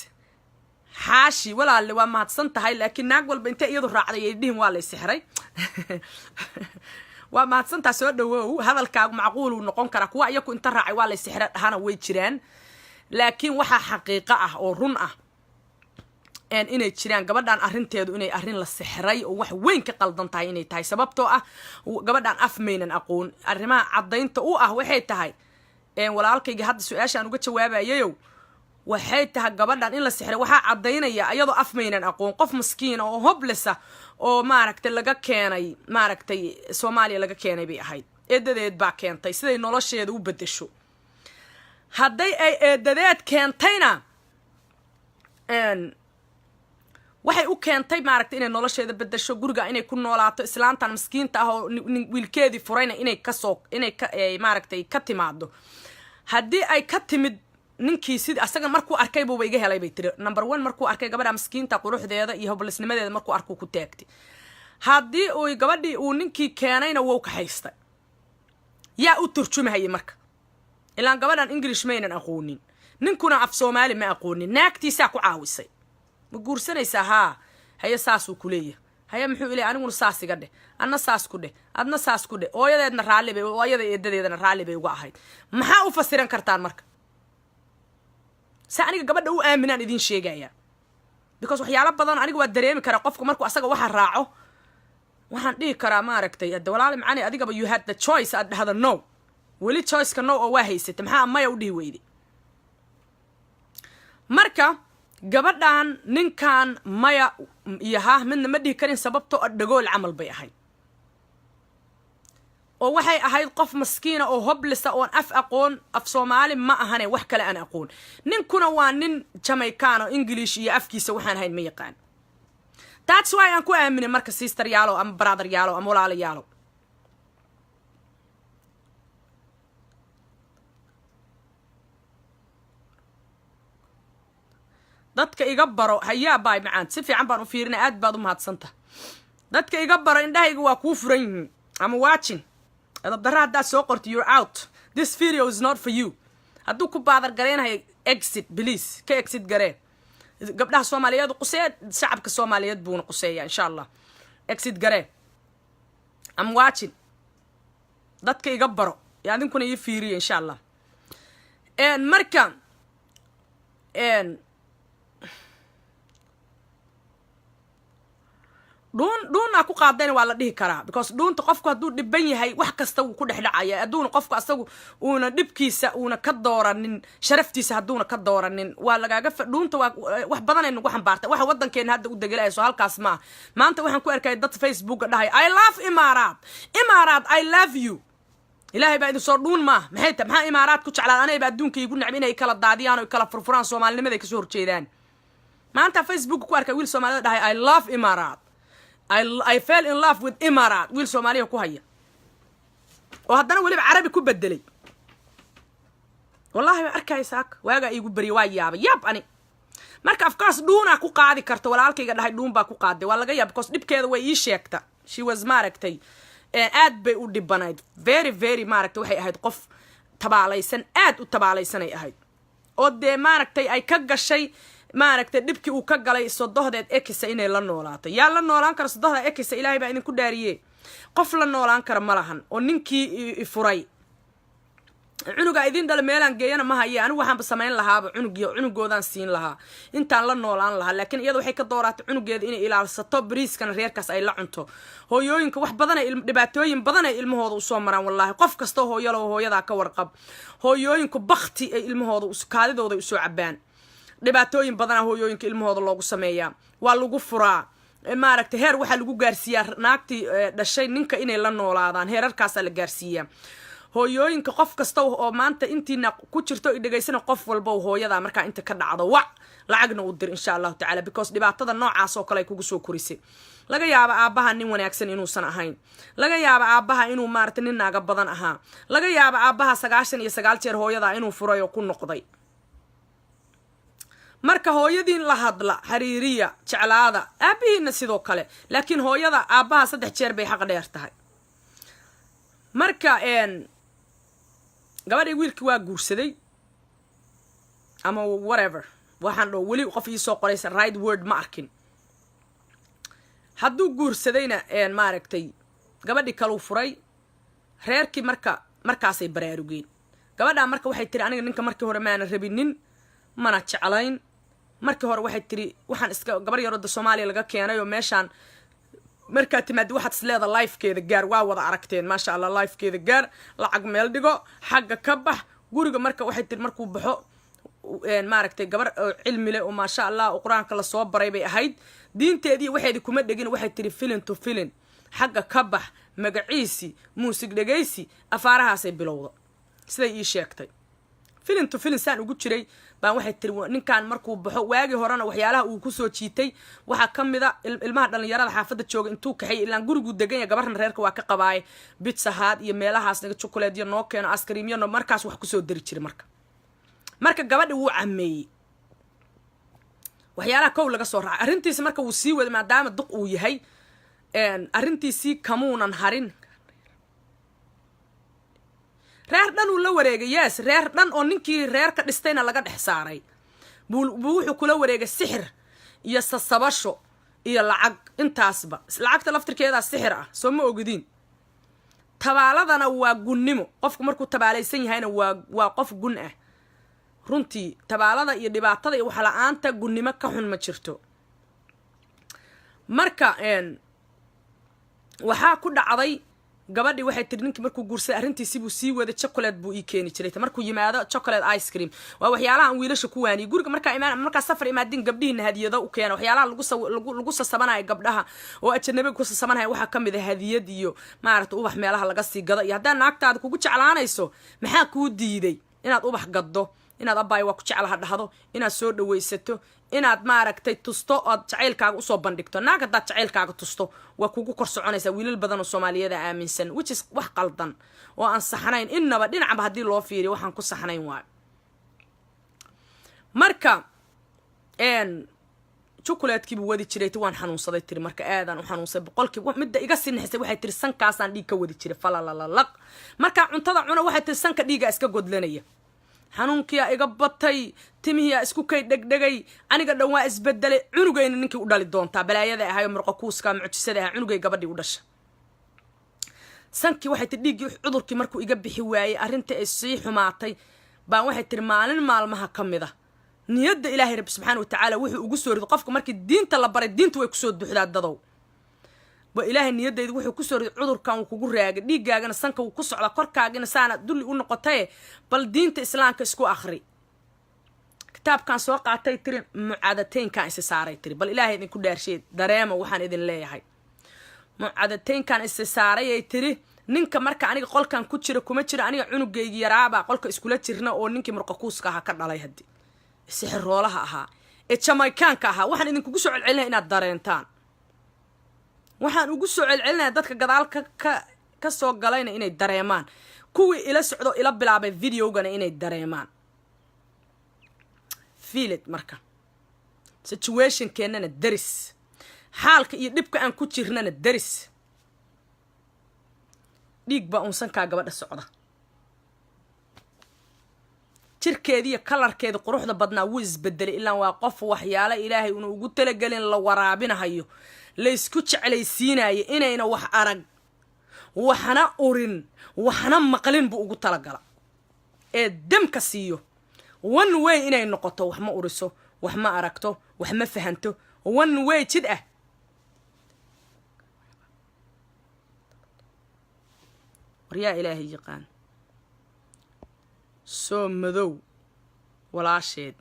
xaashi walaalle waa mahadsan tahay laakiin naag walba intay iyadu raacday ay dhihin waa la sixray waa mahadsan tahay soo dhawow hadalkaagu macquul uu noqon karaa kuwa iyaku inta raacay waa la sixray dhahana way jiraan laakiin waxaa xaqiiqo ah oo run ah inay jiraan gabadhan arrinteedu inay arrin la sixray oo wax weyn ka qaldan tahay inay tahay sababtoo ah gabadhan af maynan aqoon arrimaha caddaynta u ah waxay tahay walaalkayga hadda su-aashaan uga jawaabayayow waxay tahay gabadhan in la sixray waxaa caddaynaya iyadoo af maynan aqoon qof maskiina oo hoblesa oo maaragtay laga keenay maaragtay Soomaaliya laga keenay bay ahayd eedadeed baa keentay siday nolosheeda u bedesho hadday ay eedadeed keentayna waxay u keentay maaragtay inay nolosheeda bedesho guriga inay ku noolaato islaantan miskiinta ah oo wiilkeedii furayna inay maaragtay ka timaado haddii ay ka timid ninkii sidii asaga markuu arkay buuba iga helay bay tiri number 1 markuu arkay gabadha miskiinta quruxdeeda iyo hoblisnimadeeda markuu arkuu ku taagtay haddii uu gabadhii uu ninkii keenayna wuu ka haystay yaa u turjumahayay marka ilaan gabadhan English maynan aqoonin ninkuna af Soomaali ma aqoonin naagtiisa ku caawisay ma guursanaysaa haa haya saasuu ku leeyahay haya muxuu ilaa aniguna saas iga dheh anna saas ku dheh adna saas ku dheh ooyadeedna raalli bay ooyada eedadeedana raalli bay uga ahayd maxaa u fasiran kartaan marka aniga gabadha u aaminaan idin sheegaya because waxyaalo badan aniga waa dareemi kara qofka markuu asaga waxa raaco waxaan dhihi karaa maaragtay walaal macani adigaba you had the choice aad dhahdo no weli choice-ka no oo waa haysatay maxaa maya u dhihi weyday marka gabadhan ninkan maya iyo haa midna ma dhihi karin sababtoo dhagool camal bay ahayd oo waxay ahayd qof maskiina oo hoblisa oo af aqoon af Soomaali ma ahane wax kale aan aqoon ninkuna waa nin Jamaican oo English iyo afkiisa waxaan ahayn ma yaqaan that's why aan ku aaminay marka sister yaalo ama brother yaalo ama walaal yaalo dadka iga baro hayaa baay macaan si fiican baan u fiirinay aad baad u mahadsanta dadka iga baro indhahayga waa ku furan yihiin ama watching adabdara haddaad soo qorto you're out this video is not for you hadduu ku baadar gareenahay exit please ka exit garee gabdhaha Soomaaliyeed quseed shacabka Soomaaliyeed buuna quseeya insha Allah exit garee I'm watching dadka iga baro yaadinkuna ii fiiriyo insha Allah marka dhuuna ku qaadayna waa la dhihi karaa because dhuunta qofku hadduu dhiban yahay wax kasta wuu ku dhexdhacaya adduuna qofku asagu uuna dhibkiisa uuna ka dooranin sharaftiisa hadduuna ka dooranin waa lagaaga dhuunta waa wax badan ay nagu xambaartay waxa wadankeena hadda u degelayso halkaas ma maanta waxaan ku arkay dad Facebook dhahay I love Imaaraat I love you ilaahay baa idin soo dhuun ma maxaa Imaaraat ku jeclaan anay baa adduunka igu nacib inay kala daadiyaan oo kala furfuraan Soomaalinimaday ka soo horjeedaan maanta Facebook ku arkay wiil Soomaaliyeed dhahay I love Imaaraat I fell in love with Imaaraat wiil Soomaaliya ku haya oo haddana waliba carabi ku bedelay wallahi arkay saak waaga igu bari waa yaab ani marka afkaas dhuuna ku qaadi karto walaalkayga dhahay dhuun baa ku qaaday waa laga yaab because dibkeeda way ii sheegta she was maaragtay aad bay u dhibanayd very maaragtay waxay ahayd qof tabaalaysan aad u tabaalaysanay ahayd oo dee maaragtay ay ka gashay maaragtay dhibkii uu ka galay sodohdeed ekisa inay la noolaato yaa la noolaan kara sodohda ekisa ilaahay baa idinku dhaariyay qof la noolaan kara ma lahan oo ninkii furay cunuga idin dal meelan geeyana ma haye anigu waxaan samayn lahaaba cunugoodan siin lahaa intaan la noolaan lahaa laakiin iyada waxay ka dooratay cunugeeda inay ilaalsato bariiskana reerkaas ay la cunto hooyooyinka wax badan ay dhibaatooyin badan ay ilmahooda u soo maraan wallahi qof kasta hooyalo hooyada ka warqab hooyooyinku bakti ay ilmahooda kaadidooda u soo cabaan dhibaatooyin badan hooyooyinka ilmahooda loogu sameeyaa waa lagu furaa maaragtay heer waxa lagu gaarsiiyaa naagtii dhashay ninka inay la noolaadaan heerarkaas la gaarsiiyaa hooyooyinka qof kasta oo maanta intiina ku jirto dhagaysana qof walba hooyada marka inta ka dhacdo lacagna u dir insha Allah taala because dhibaatada noocaas oo kale ay kugu soo korisay laga yaabo aabaha nin wanaagsan inuusan ahayn laga yaabo aabaha inuu maartay nin naaga badan ahaa laga yaabo aabaha 99 jeer hooyada inuu furay oo ku noqday marka hooyadiin la hadla xariiriya jeclaada aabihiina sidoo kale laakiin hooyada aabaha 3 jeer bay xaq dheer tahay marka gabadhii wiilkii waa guursaday ama whatever waxaan dhoo weli qof ii soo qoraysa right word ma arkin hadduu guursadayna maaragtay gabadhii kaluu furay reerkii markaasay baraarugeen gabadhaa marka waxay tiri aniga ninka markii hore maana rabinin mana jeclayn markii hore waxay tiri waxaan iska gabar yarooda Soomaaliya laga keenay oo meeshaan markaa timaad waxaad isleeda lifekeeda gaar waa wada aragteen maasha Allah lifekeeda gaar lacag meel dhigo xagga ka bax guriga marka waxay tiri markuu baxo maaragtay gabar cilmi leh oo maasha Allah quraanka la soo baray bay ahayd diinteedii waxeedii kuma dhigin waxay tiri filin to filin xagga ka bax magaciisi muusig dhageysi afaarahaasay bilowdo siday ii sheegtay filin to filin saan ugu jiray baan waxay tiri ninkan markuu baxo waagi horena waxyaalaha uu ku soo jiitay waxa kamida ilmaha dhalinyarada xaafada jooga intuu kaxay ilaa gurigu degan yahay gabarna reerka waa ka qabaay pizza hut iyo meelahaas naga chocolate iyo noo keeno ice cream iyo markaas wax ku soo dari jiray marka gabadhi wuu cameeyay waxyaalaha kow laga soo raacay arrintiisa marka uu sii wada maadaama duq uu yahay arrintiisii kamuunan harin reer dhan uu la wareegay yes reer dhan oo ninkii reerka dhistayna laga dhex saaray buu wuxuu kula wareegay sixir iyo sasabasho iyo lacag intaasba lacagta laftirkeeda sixir ah soo ma ogidin tabaaladana waa gunnimo qofku markuu tabaalaysan yahayna waa qof gun ah runtii tabaalada iyo dhibaatada iyo waxa la'aanta gunnimo ka xun ma jirto marka waxaa ku dhacday gabadhi waxay tiri ninkii markuu guursaday arrintiisii buu sii wada chocolate buu ii keeni jiray markuu yimaado chocolate ice cream waa waxyaalaha aan wiilasha ku waaniyay guriga markaa safar imaadin gabdhihiina hadiyado u keena waxyaalaha lagu sasabanayo gabdhaha oo ajnabiga ku sasabanayo waxaa ka mid ah hadiyad iyo maaragta ubax meelaha laga sii gado iyo haddaa naagtaada kugu jeclaanayso maxaa kuu diiday inaad ubax gaddo inaad abbaay waa ku jeclaha dhahdo inaad soo dhawaysato inaad maaragtay tusto ood jacaylkaaga usoo bandhigto naag haddaad jacaylkaaga tusto waa kugu kor soconaysaa wiilal badan oo Soomaaliyada aaminsan which is wax qaldan oo aan saxnayn innaba dhinacba haddii loo fiiriyo waxaan ku saxnayn waayo marka chocolatekii buu wadi jiray waan xanuunsaday tiri marka aadan u xanuunsay boqolkiiba midda iga sinnaxsay waxay tiri sankaasaan dhiig ka wadi jiray falalalaq marka cuntada cuna waxay tiri sanka dhiiga iska godlanaya xanuunkiyaa iga batay timihiyaa isku kay dhegdhegay aniga dhan waa isbedelay cunugayna ninkii u dhali doontaa balaayada ahayo murqa kuuska mucjisada ah cunugay gabadhii u dhasha sankii waxay tiri dhiiggii cudurkii markuu iga bixi waayey arrintii ay sii xumaatay baan waxay tiri maalin maalmaha ka mid ah niyadda ilaahay rabbi subxaana watacaala wuxuu ugu soo rido qofka markii diinta la baray diinta way kusoo buuxdaa dadow وإلهي نياديد وحو كسور عذر كان وكوغو راغ ديغاغنا سانكا و كسودا كوركاغنا سانا دولي u noqotay bal diinta islaamka isku akhri kitaabkan soo qaatay tiri mucaadateynkan is saaray tiri bal ilaahay idin ku dhaarshay dareema waxaan idin leeyahay mucaadateynkan is saaray ay tiri ninka marka aniga qolkan ku jira kuma jira aniga cunugayga yaraaba qolka iskula jirna oo ninkii murqa kuuska aha ka dhalay hadii sixir roolaha aha ee Jamaicanka aha waxaan idin kugu soo celcelinaa inaad dareentaan waxaan ugu soo celcelinaa dadka gadaal ka soo galayna inay dareemaan kuwii ila socdo ila bilaabay videogana inay dareemaan feel it marka situation keenana daris xaalka iyo dhibka aan ku jirnana daris dhiig ba unsan ka gabadha socda jirkeedii iyo kalarkeedii quruxda badnaa wuu isbedelay ilaa waa qof waxyaalo ilaahay uu ugu talagalin la waraabinayo la isku jeclaysiinayo inayna wax arag waxna urin waxna maqlin buu ugu talagala ee damka siiyo one way inay noqoto wax ma uriso wax ma aragto wax ma fahanto one way jid ah wariya ilaahay yaqaan soo madow walaasheed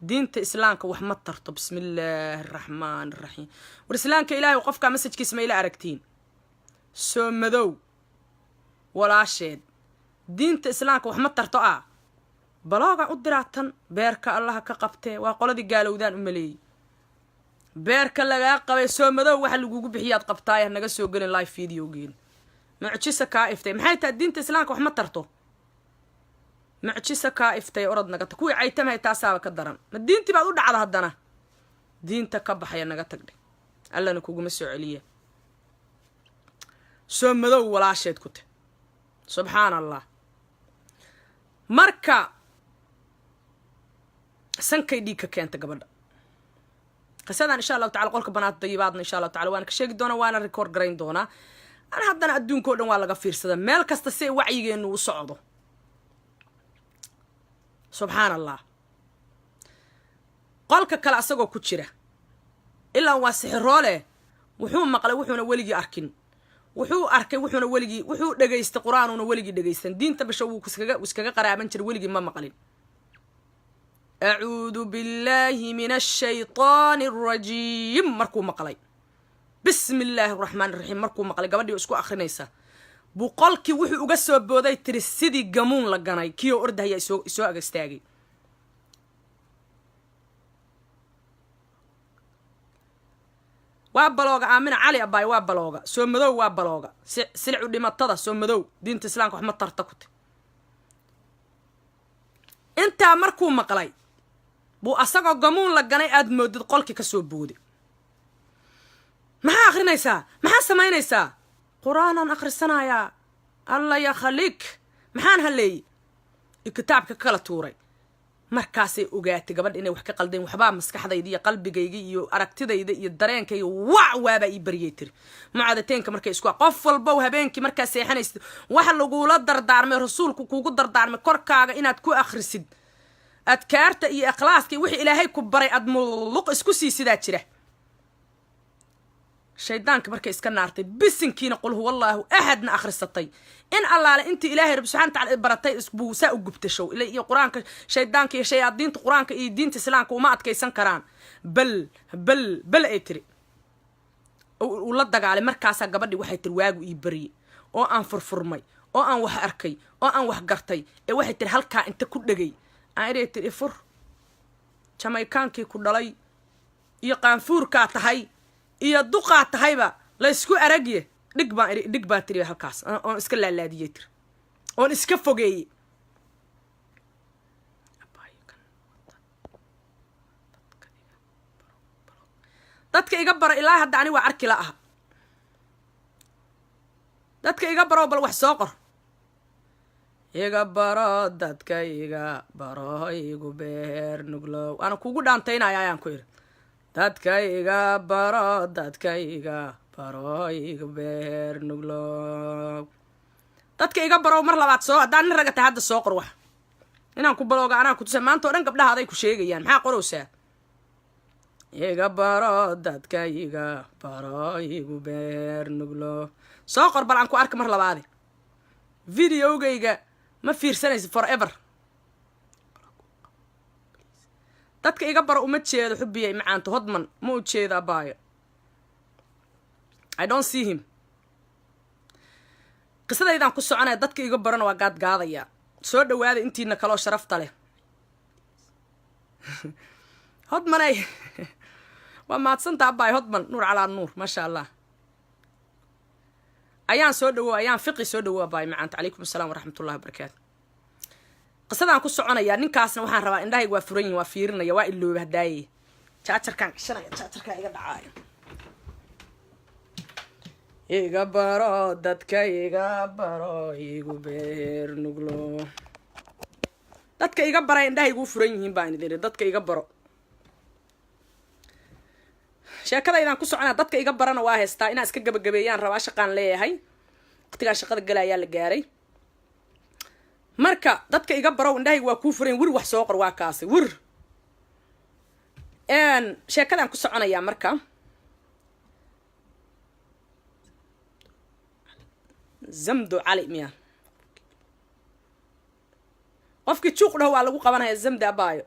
diinta islaamka wax ma tarto bismillaahir rahmaanir rahiim war islaamka ilaahay qofka message-kiisa ma ila aragtiin soo madow walaasheed diinta islaamka wax ma tarto balooga u diraatan beerka Allah ka qabtee waa qoladii gaalowdaan u maleeyay beerka laga qabay soo madow waxa lagu bixiyaad qabtaay naga soo galin live video geen mucjisa ka iftay maxay tahay diinta islaamka wax ma tarto mucjisa ka iftay orad naga kuwi caytamay taasaaba ka daran ma diintii baad u dhacda hadana diinta ka baxaya naga tagdhe allana kugu soo celiya soo madow walaasheed ku tahay subhanallah marka sankay dhiig ka keenta gabadha qasadan insha Allah ta'ala qolka banaad dayibaadna insha Allah ta'ala waan ka sheegi doona waana record gareyn doona ana haddana adduunka oo dhan waa laga fiirsadaa meel kasta si wacyigeenu u socdo subhanallah qolka kale asagoo ku jira ilaa waa sixiroole wuxuu maqlay wuxuuna weligii arkin wuxuu arkay wuxuuna weligii wuxuu dhageystay quraanuuna weligii dhageystan diinta basho wuu iskaga qaraaban jiray weligii ma maqlin acuudu billaahi min ashaytaani arajiim markuu maqlay bismi illaahi araxmaani iraxiim markuu maqlay gabadhii isku akrinaysa buu qolkii wuxuu uga soo booday tiri sidii gamuun la ganay kiioo ordahaya isoo ag istaagay waa balooga aamina cali abaay waa balooga soo madow waa balooga silicu dhimatada soo madow diinta islaamka wax ma tarta ku ti intaa markuu maqlay buu asagoo gamuun la ganay aad moodid qolkii ka soo booday maxaa akhrinaysaa maxaa samaynaysaa qur-aanaan akhrisanayaa alla ya khaliik maxaan haleeyey kitaabka kala tuuray markaasay ogaatay gabadha inay wax ka qaldeen waxbaa maskaxdayda iyo qalbigayga iyo aragtidayda iyo dareenkayga waabaa ii baryay tiri mucaadateynka markay isku qof walbow habeenkii markaa seexanaysid waxa lagula dardaarmay rasuulku kuugu dardaarmay korkaaga inaad ku akhrisid adkaarta iyo ikhlaaska iyo wixii ilaahay ku baray aad mulluq isku siisidaa jira shaydaanka markay iska naartay bisinkiina qul huwa allaahu ahadna akhrisatay in allaale intii ilaahay rabbi subxana wataala baratay buu saa u gubtashow iyo qur-aanka shaydaanka iyo shayaadiinta qur-aanka iyo diinta islaamka uma adkaysan karaan bal ay tiri uu la dagaalay markaasaa gabadhii waxay tiri waagu ii barye oo aan furfurmay oo aan wax arkay oo aan wax gartay ee waxay tiri halkaa inta ku dhegay aan iray tiri ifur jamaykaankii ku dhalay iyo qaanfuurkaa tahay iyo duqaa tahayba la isku aragye dhig baan tiri halkaas oon iska laalaadiyey tiri oon iska fogeeyey dadka iga baro ilaa hadda ani waa arki la aha dadka iga baro bal wax soo qor iga baro dadka iga baro igu beer nuglow ana kugu dhaantaynaya ayaan ku iri dadka iga baro igu beer nuglow dadka iga baro mar labaad soo haddaan nin raga tahay hadda soo qor wax inaan ku balooga anaa ku tusa maanta oo dhan gabdhaha aday ku sheegayaan maxaa qorowsaa iga baro dadka iga baro igu beer nuglow soo qor bal aan ku arka mar labaade videogayga ma fiirsanaysa forever dadka iga baro uma jeedo xubbiyay macaanto hodman ma u jeedo abaayo I don't see him qisadaydan ku soconaya dadka iga barona waa gaadgaadaya soo dhawaada intiina kaloo sharafta leh hodmanay waa maadsanta abaayo hodman nuur calaa nuur maasha allah ayaan soo dhawow ayaan fiqi soo dhawow abaayo macaanto calaykum assalaam waraxmatullahi wabarakaatu qisadaan ku soconayaa ninkaasna waxaan rabaa indhahayga waa furan yihin waa fiirinaya waa ilooba hadaaye jaajarkaan gashanaya jaajarkaa iga dhacaayo iga baro dadka iga baro igu beer nuglo dadka iga bara indhahaygu u furan yihiin baan idin dadka iga baro sheekadaydaan ku soconaa dadka iga barana waa haystaa inaan iska gabagabeeyaan rabaa shaqaan leeyahay waqtigaan shaqada galayaa la gaaray marka dadka iga barow indhahayga waa kuu furayn wir wax soo qor waa kaasi wir sheekadaan ku soconayaa marka zamdo cali miya qofkii juuq dhaho waa lagu qabanaya zamda abaayo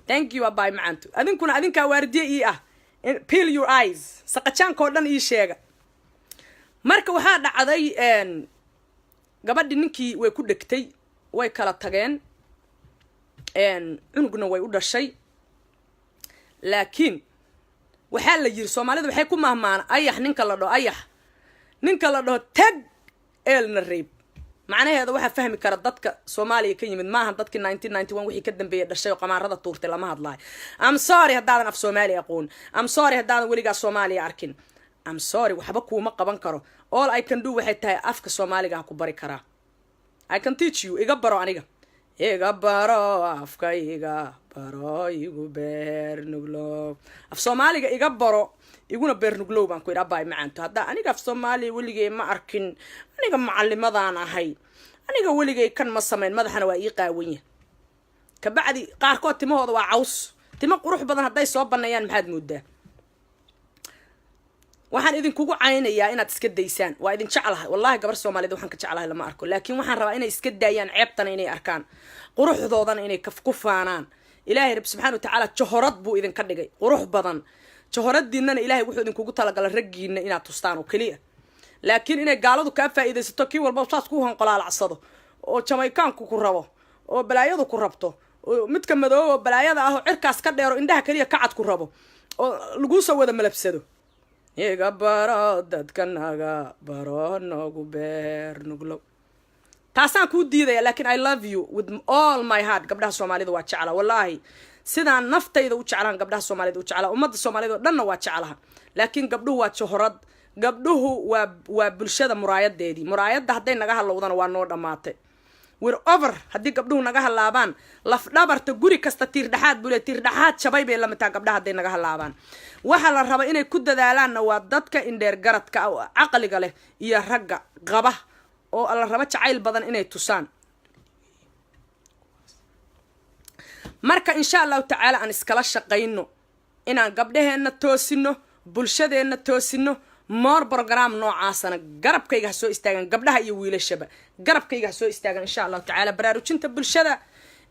thank you abaayo macaanto adinkuna adinkaa waardiye ii ah peel your eyes saqajaanka oo dhan ii sheega marka waxaa dhacday gabadhi ninkii way ku dhegtay way kala tageen cunugna way u dhashay laakiin waxaa la yiri soomaalida waxay ku mahmaan ayax ninka la dhaho tag eelna reeb macnaheeda waxaa fahmi kara dadka Soomaaliya ka yimid maahan dadkii 1991 wixii ka dambeeyay dhashay oo qamaarada tuurtay lama hadlaayo I'm sorry haddaadan af Soomaali aqoon I'm sorry haddaadan weligaa Soomaaliya arkin I'm sorry waxba kuuma qaban karo all I can do waxay tahay afka Soomaaliga ku bari karaa I can teach you iga baro aniga iga baro afka iga baro igu beer nuglow af Soomaaliga iga baro iguna beer nuglow baan ku ira baay macaanto hadda aniga af Soomaali weligay ma arkin aniga macallimadaan ahay aniga weligay kan ma sameyn madaxana waa ii qaawanya ka bacdi qaarkood timahooda waa caws timo qurux badan hadday soo banayaan maxaad moodaa waxaan idinkugu caynayaa inaad iska daysaan waa idin jeclahay wallahi gabar Soomaaliyeed waxaan ka jeclahay lama arko laakiin waxaan rabaa inay iska daayaan ceebtana inay arkaan quruxdoodana inay ku faanaan ilaahay rab subhanahu wa ta'ala johorad buu idin ka dhigay qurux badan johoradiinna ilaahay wuxuu idinkugu talagalay raggiina inaad tustaan oo kaliya laakiin inay gaaladu ka faa'iideysato kii walba saas ku hanqolaalacsado oo Jamaicaanku ku rabo oo balaayadu ku rabto oo midka madoow oo balaayada ah oo cirkaas ka dheero indhaha kaliya ka cad ku rabo oo lagu soo wada malabsado iga baro dadkanaga baro noogu beer nuglo taasaan ku diidaya laakiin I love you with all my heart gabdhaha Soomaalida waa jecla wallahi sidaan naftayda u jeclaan gabdhaha Soomaalida u jecla ummadda Soomaalida dhanna waa jeclaha laakiin gabdhuhu waa johorad gabdhuhu waa bulshada muraayadeedii muraayada hadday naga halowdana waa noo dhamaatay we're over haddii gabdhuhu naga halaabaan laf dhabarta guri kasta tiir dhaxaad bule tiir dhaxaad shabay bay la mid tahay gabdhaha hadday naga halaabaan waxa la raba inay ku dadaalaanna waa dadka indheer garadka aqliga leh iyo ragga qaba oo alla raba jacayl badan inay tusaan marka insha Allah ta'ala aan iskala shaqeyno inaan gabdhaheena toosino bulshadeena toosino more program noocaasana garabkayga soo istaagan gabdhaha iyo wiilashaba garabkayga soo istaagan insha Allah ta'ala baraarujinta bulshada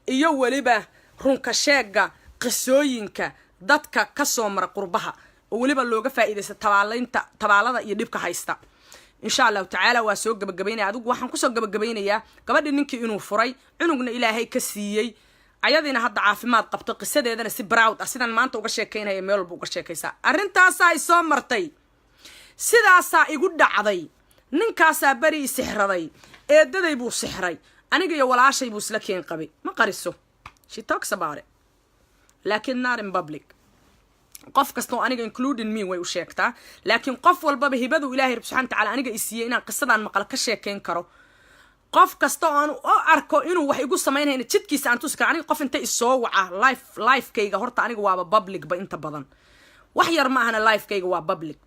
iyo waliba runka sheega qisooyinka dadka ka soo mar qurbaha oo waliba looga faa'iideysto tabaalada iyo dhibka haysta insha Allah ta'ala waa soo gabagabeynaa adigu waxaan ku soo gabagabeynayaa gabadhii ninkii inuu furay cunugna Ilaahay ka siiyay ayadina hadda caafimaad qabto qisadeedana si proud ah sidan maanta uga sheekeynaya meel walba uga sheekaysa arintaas ay soo martay sidaasaa igu dhacday ninkaasaa bari sixraday eedaday buu sixray aniga iyo walaashay buu isla keen qabay ma qariso she talks about it laakiin not in public qof kasto aniga including me way u sheegtaa laakiin qof walba hibadu Ilaahay subhanahu wa ta'ala aniga isiiyay inaan qisadan maqal ka sheekeyn karo qof kasto aan u arko inuu wax igu sameeyay jidkiisa aan tusi karo aniga qof inta isoo waca life kayga horta aniga waaba public ba inta badan wax yar ma ahana life kayga waa public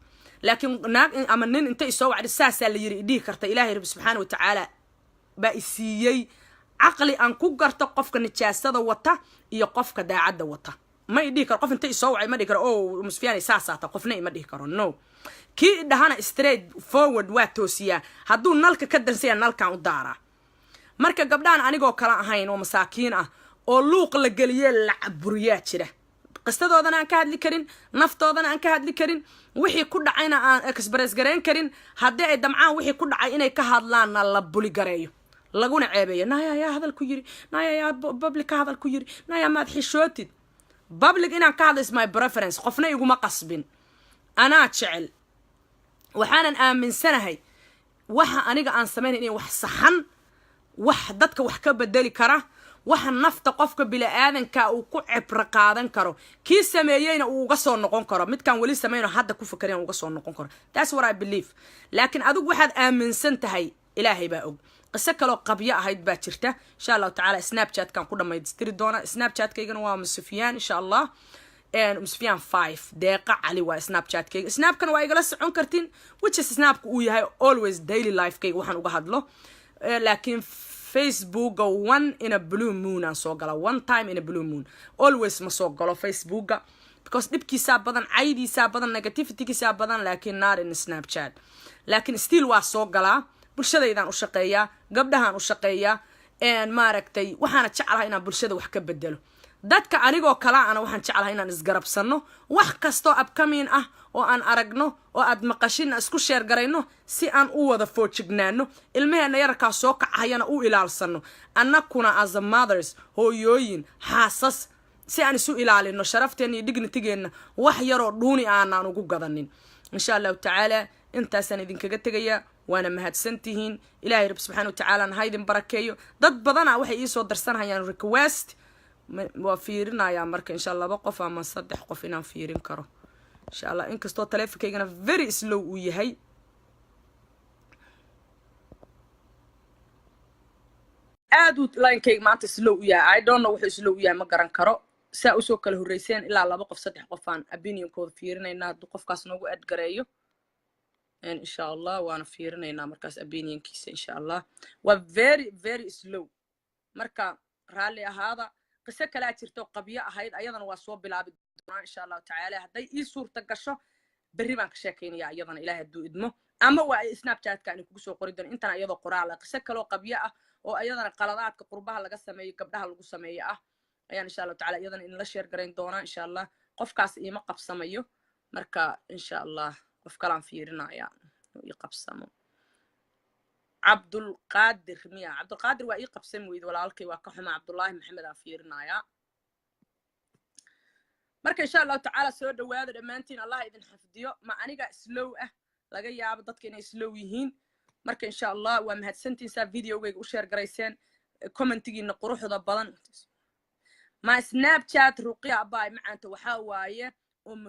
laakiin naag ama nin inta isoo wacdi saasa la yiri idii karta Ilaahay subhanahu wa ta'ala ba isiiyay aqli aan ku garto qofka nijaasada wata iyo qofka daacada wata ma idii karo qof inta isoo wacay ma dhigi karo oo musfiyaani saasata qofna ma dhigi karo no kii dhahana straight forward waa toosiya hadduu nalka ka dansaya nalkan u daara marka gabdhaan anigoo kala ahayn oo masaakiin ah oo luuq la galiye la caburiyaa jira qisadoodana aan ka hadli karin naftoodana aan ka hadli karin wixii ku dhacayna aan express gareyn karin haddii ay damcaan wixii ku dhacay inay ka hadlaan la buli gareeyo laguna ceebeeyo naya yaa hadal ku yiri naya yaa public ka hadal ku yiri naya maad xishootid public inaan ka hadlo is my preference qofna iguma qasbin anaa jecel waxaanan aaminsanahay waxa aniga aan sameeyay inay wax saxan wax dadka wax ka bedeli kara waxa nafta qofka bila aadanka uu ku cibra qaadan karo kii sameeyayna uu uga soo noqon karo midkan wali sameeyno hadda ku fakareen uga soo noqon karo that's what I believe laakiin adigu waxaad aaminsan tahay Ilaahay baa og qisa kale qabya ahayd baa jirta insha Allah ta'ala Snapchat kan ku dhameystiri doona Snapchat kaygana waa Musfiyan insha Allah Musfiyan 5 deeqa cali waa Snapchat kayga Snapkan waa igala socon kartiin which is Snapku uu yahay always daily life kayga waxaan uga hadlo laakiin Facebook one in a blue moon aan soo gala one time in a blue moon always ma soo galo Facebook because dibkiisa badan caydiisa badan negativitykiisa badan laakiin not in Snapchat laakiin still waa soo galaa bulshadaydan u shaqeeyaa gabdhahan u shaqeeyaa maaragtay waxaana jecelahay inaan bulshada wax ka bedelo dadka anigoo kala ana waxaan jecelahay inaan isgarabsano wax kasto upcoming ah oo aan aragno oo aad maqashin isku share garayno si aan u wada foojignaano ilmaheena yarka soo kacayana u ilaalsano annakuna as a mothers hooyooyin xaasas si aan isu ilaalino sharafteena iyo dignitygeena wax yar oo dhuuni aan ugu gadanin insha Allah ta'ala intaasan idinkaga tagaya وانا mahadsantihiin Ilaahay Rabb subhanahu wa ta'ala aan haydin barakeeyo dad badan waxay ii soo darsanayaan request waa fiirinaya marka insha Allah laba qof ama saddex qof inaan fiirin karo insha Allah inkastoo taleefankayga very slow uu yahay aad u line-kayga maanta slow uu yahay I don't know wuxuu slow uu yahay ma garan karo saa u soo kala horeyseen ilaa laba qof saddex qof aan opinionkooda fiirinayna hadduu qofkaas noogu adgareeyo إن شاء الله وأنا فيرنا مركز أبينين كيس إن شاء الله و very very slow مركا رالي هذا قصة كلا ترتو قبية أهيد أيضا واسوا بلعب إن شاء الله تعالى هدي إيه صورة قشة بريبان كشاكين يا أيضا إله الدو إدمه أما وسناب شات كان يكوسو قريدون أنت أيضا قراءة قصة كلا قبية أو أيضا قلادات كقربها لقى سمية قبلها لقى سمية يعني إن شاء الله تعالى أيضا إن لا شير قرين دونا إن شاء الله قف كاس إيه مقف سميه مركا إن شاء الله قف كلام فيرنا يعني يقف سمو عبد القادر ميا عبد القادر ويقف سمويد ولا الكي وكحما عبد الله محمد فيرنا يا marka insha Allah ta'ala soo dhawaada dhamaantiin Allah idin xafdiyo ma aniga slow laga yaabo dadka inay slow yihiin marka insha Allah waa mahadsantiin saa videogayga u share garayseen commentigiina quruxda badan ma snapchat ruqiya abay maanta waxa waaye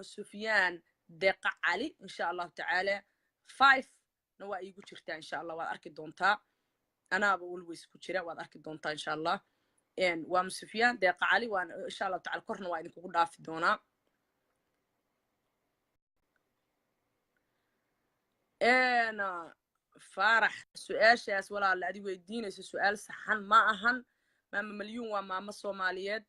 Sufyaan deeqa cali insha Allah ta'ala 5 na waa iigu jirtaa insha Allah waad arki doontaa anaaba always ku jira waad arki doontaa insha Allah Sufyaan deeqa cali waan insha Allah ta'ala korna waa idinku dhaafi doonaa farax su'aashaas walaal adi weydiinayso su'aal saxan ma ahan maama milyuun waa maama Soomaaliyeed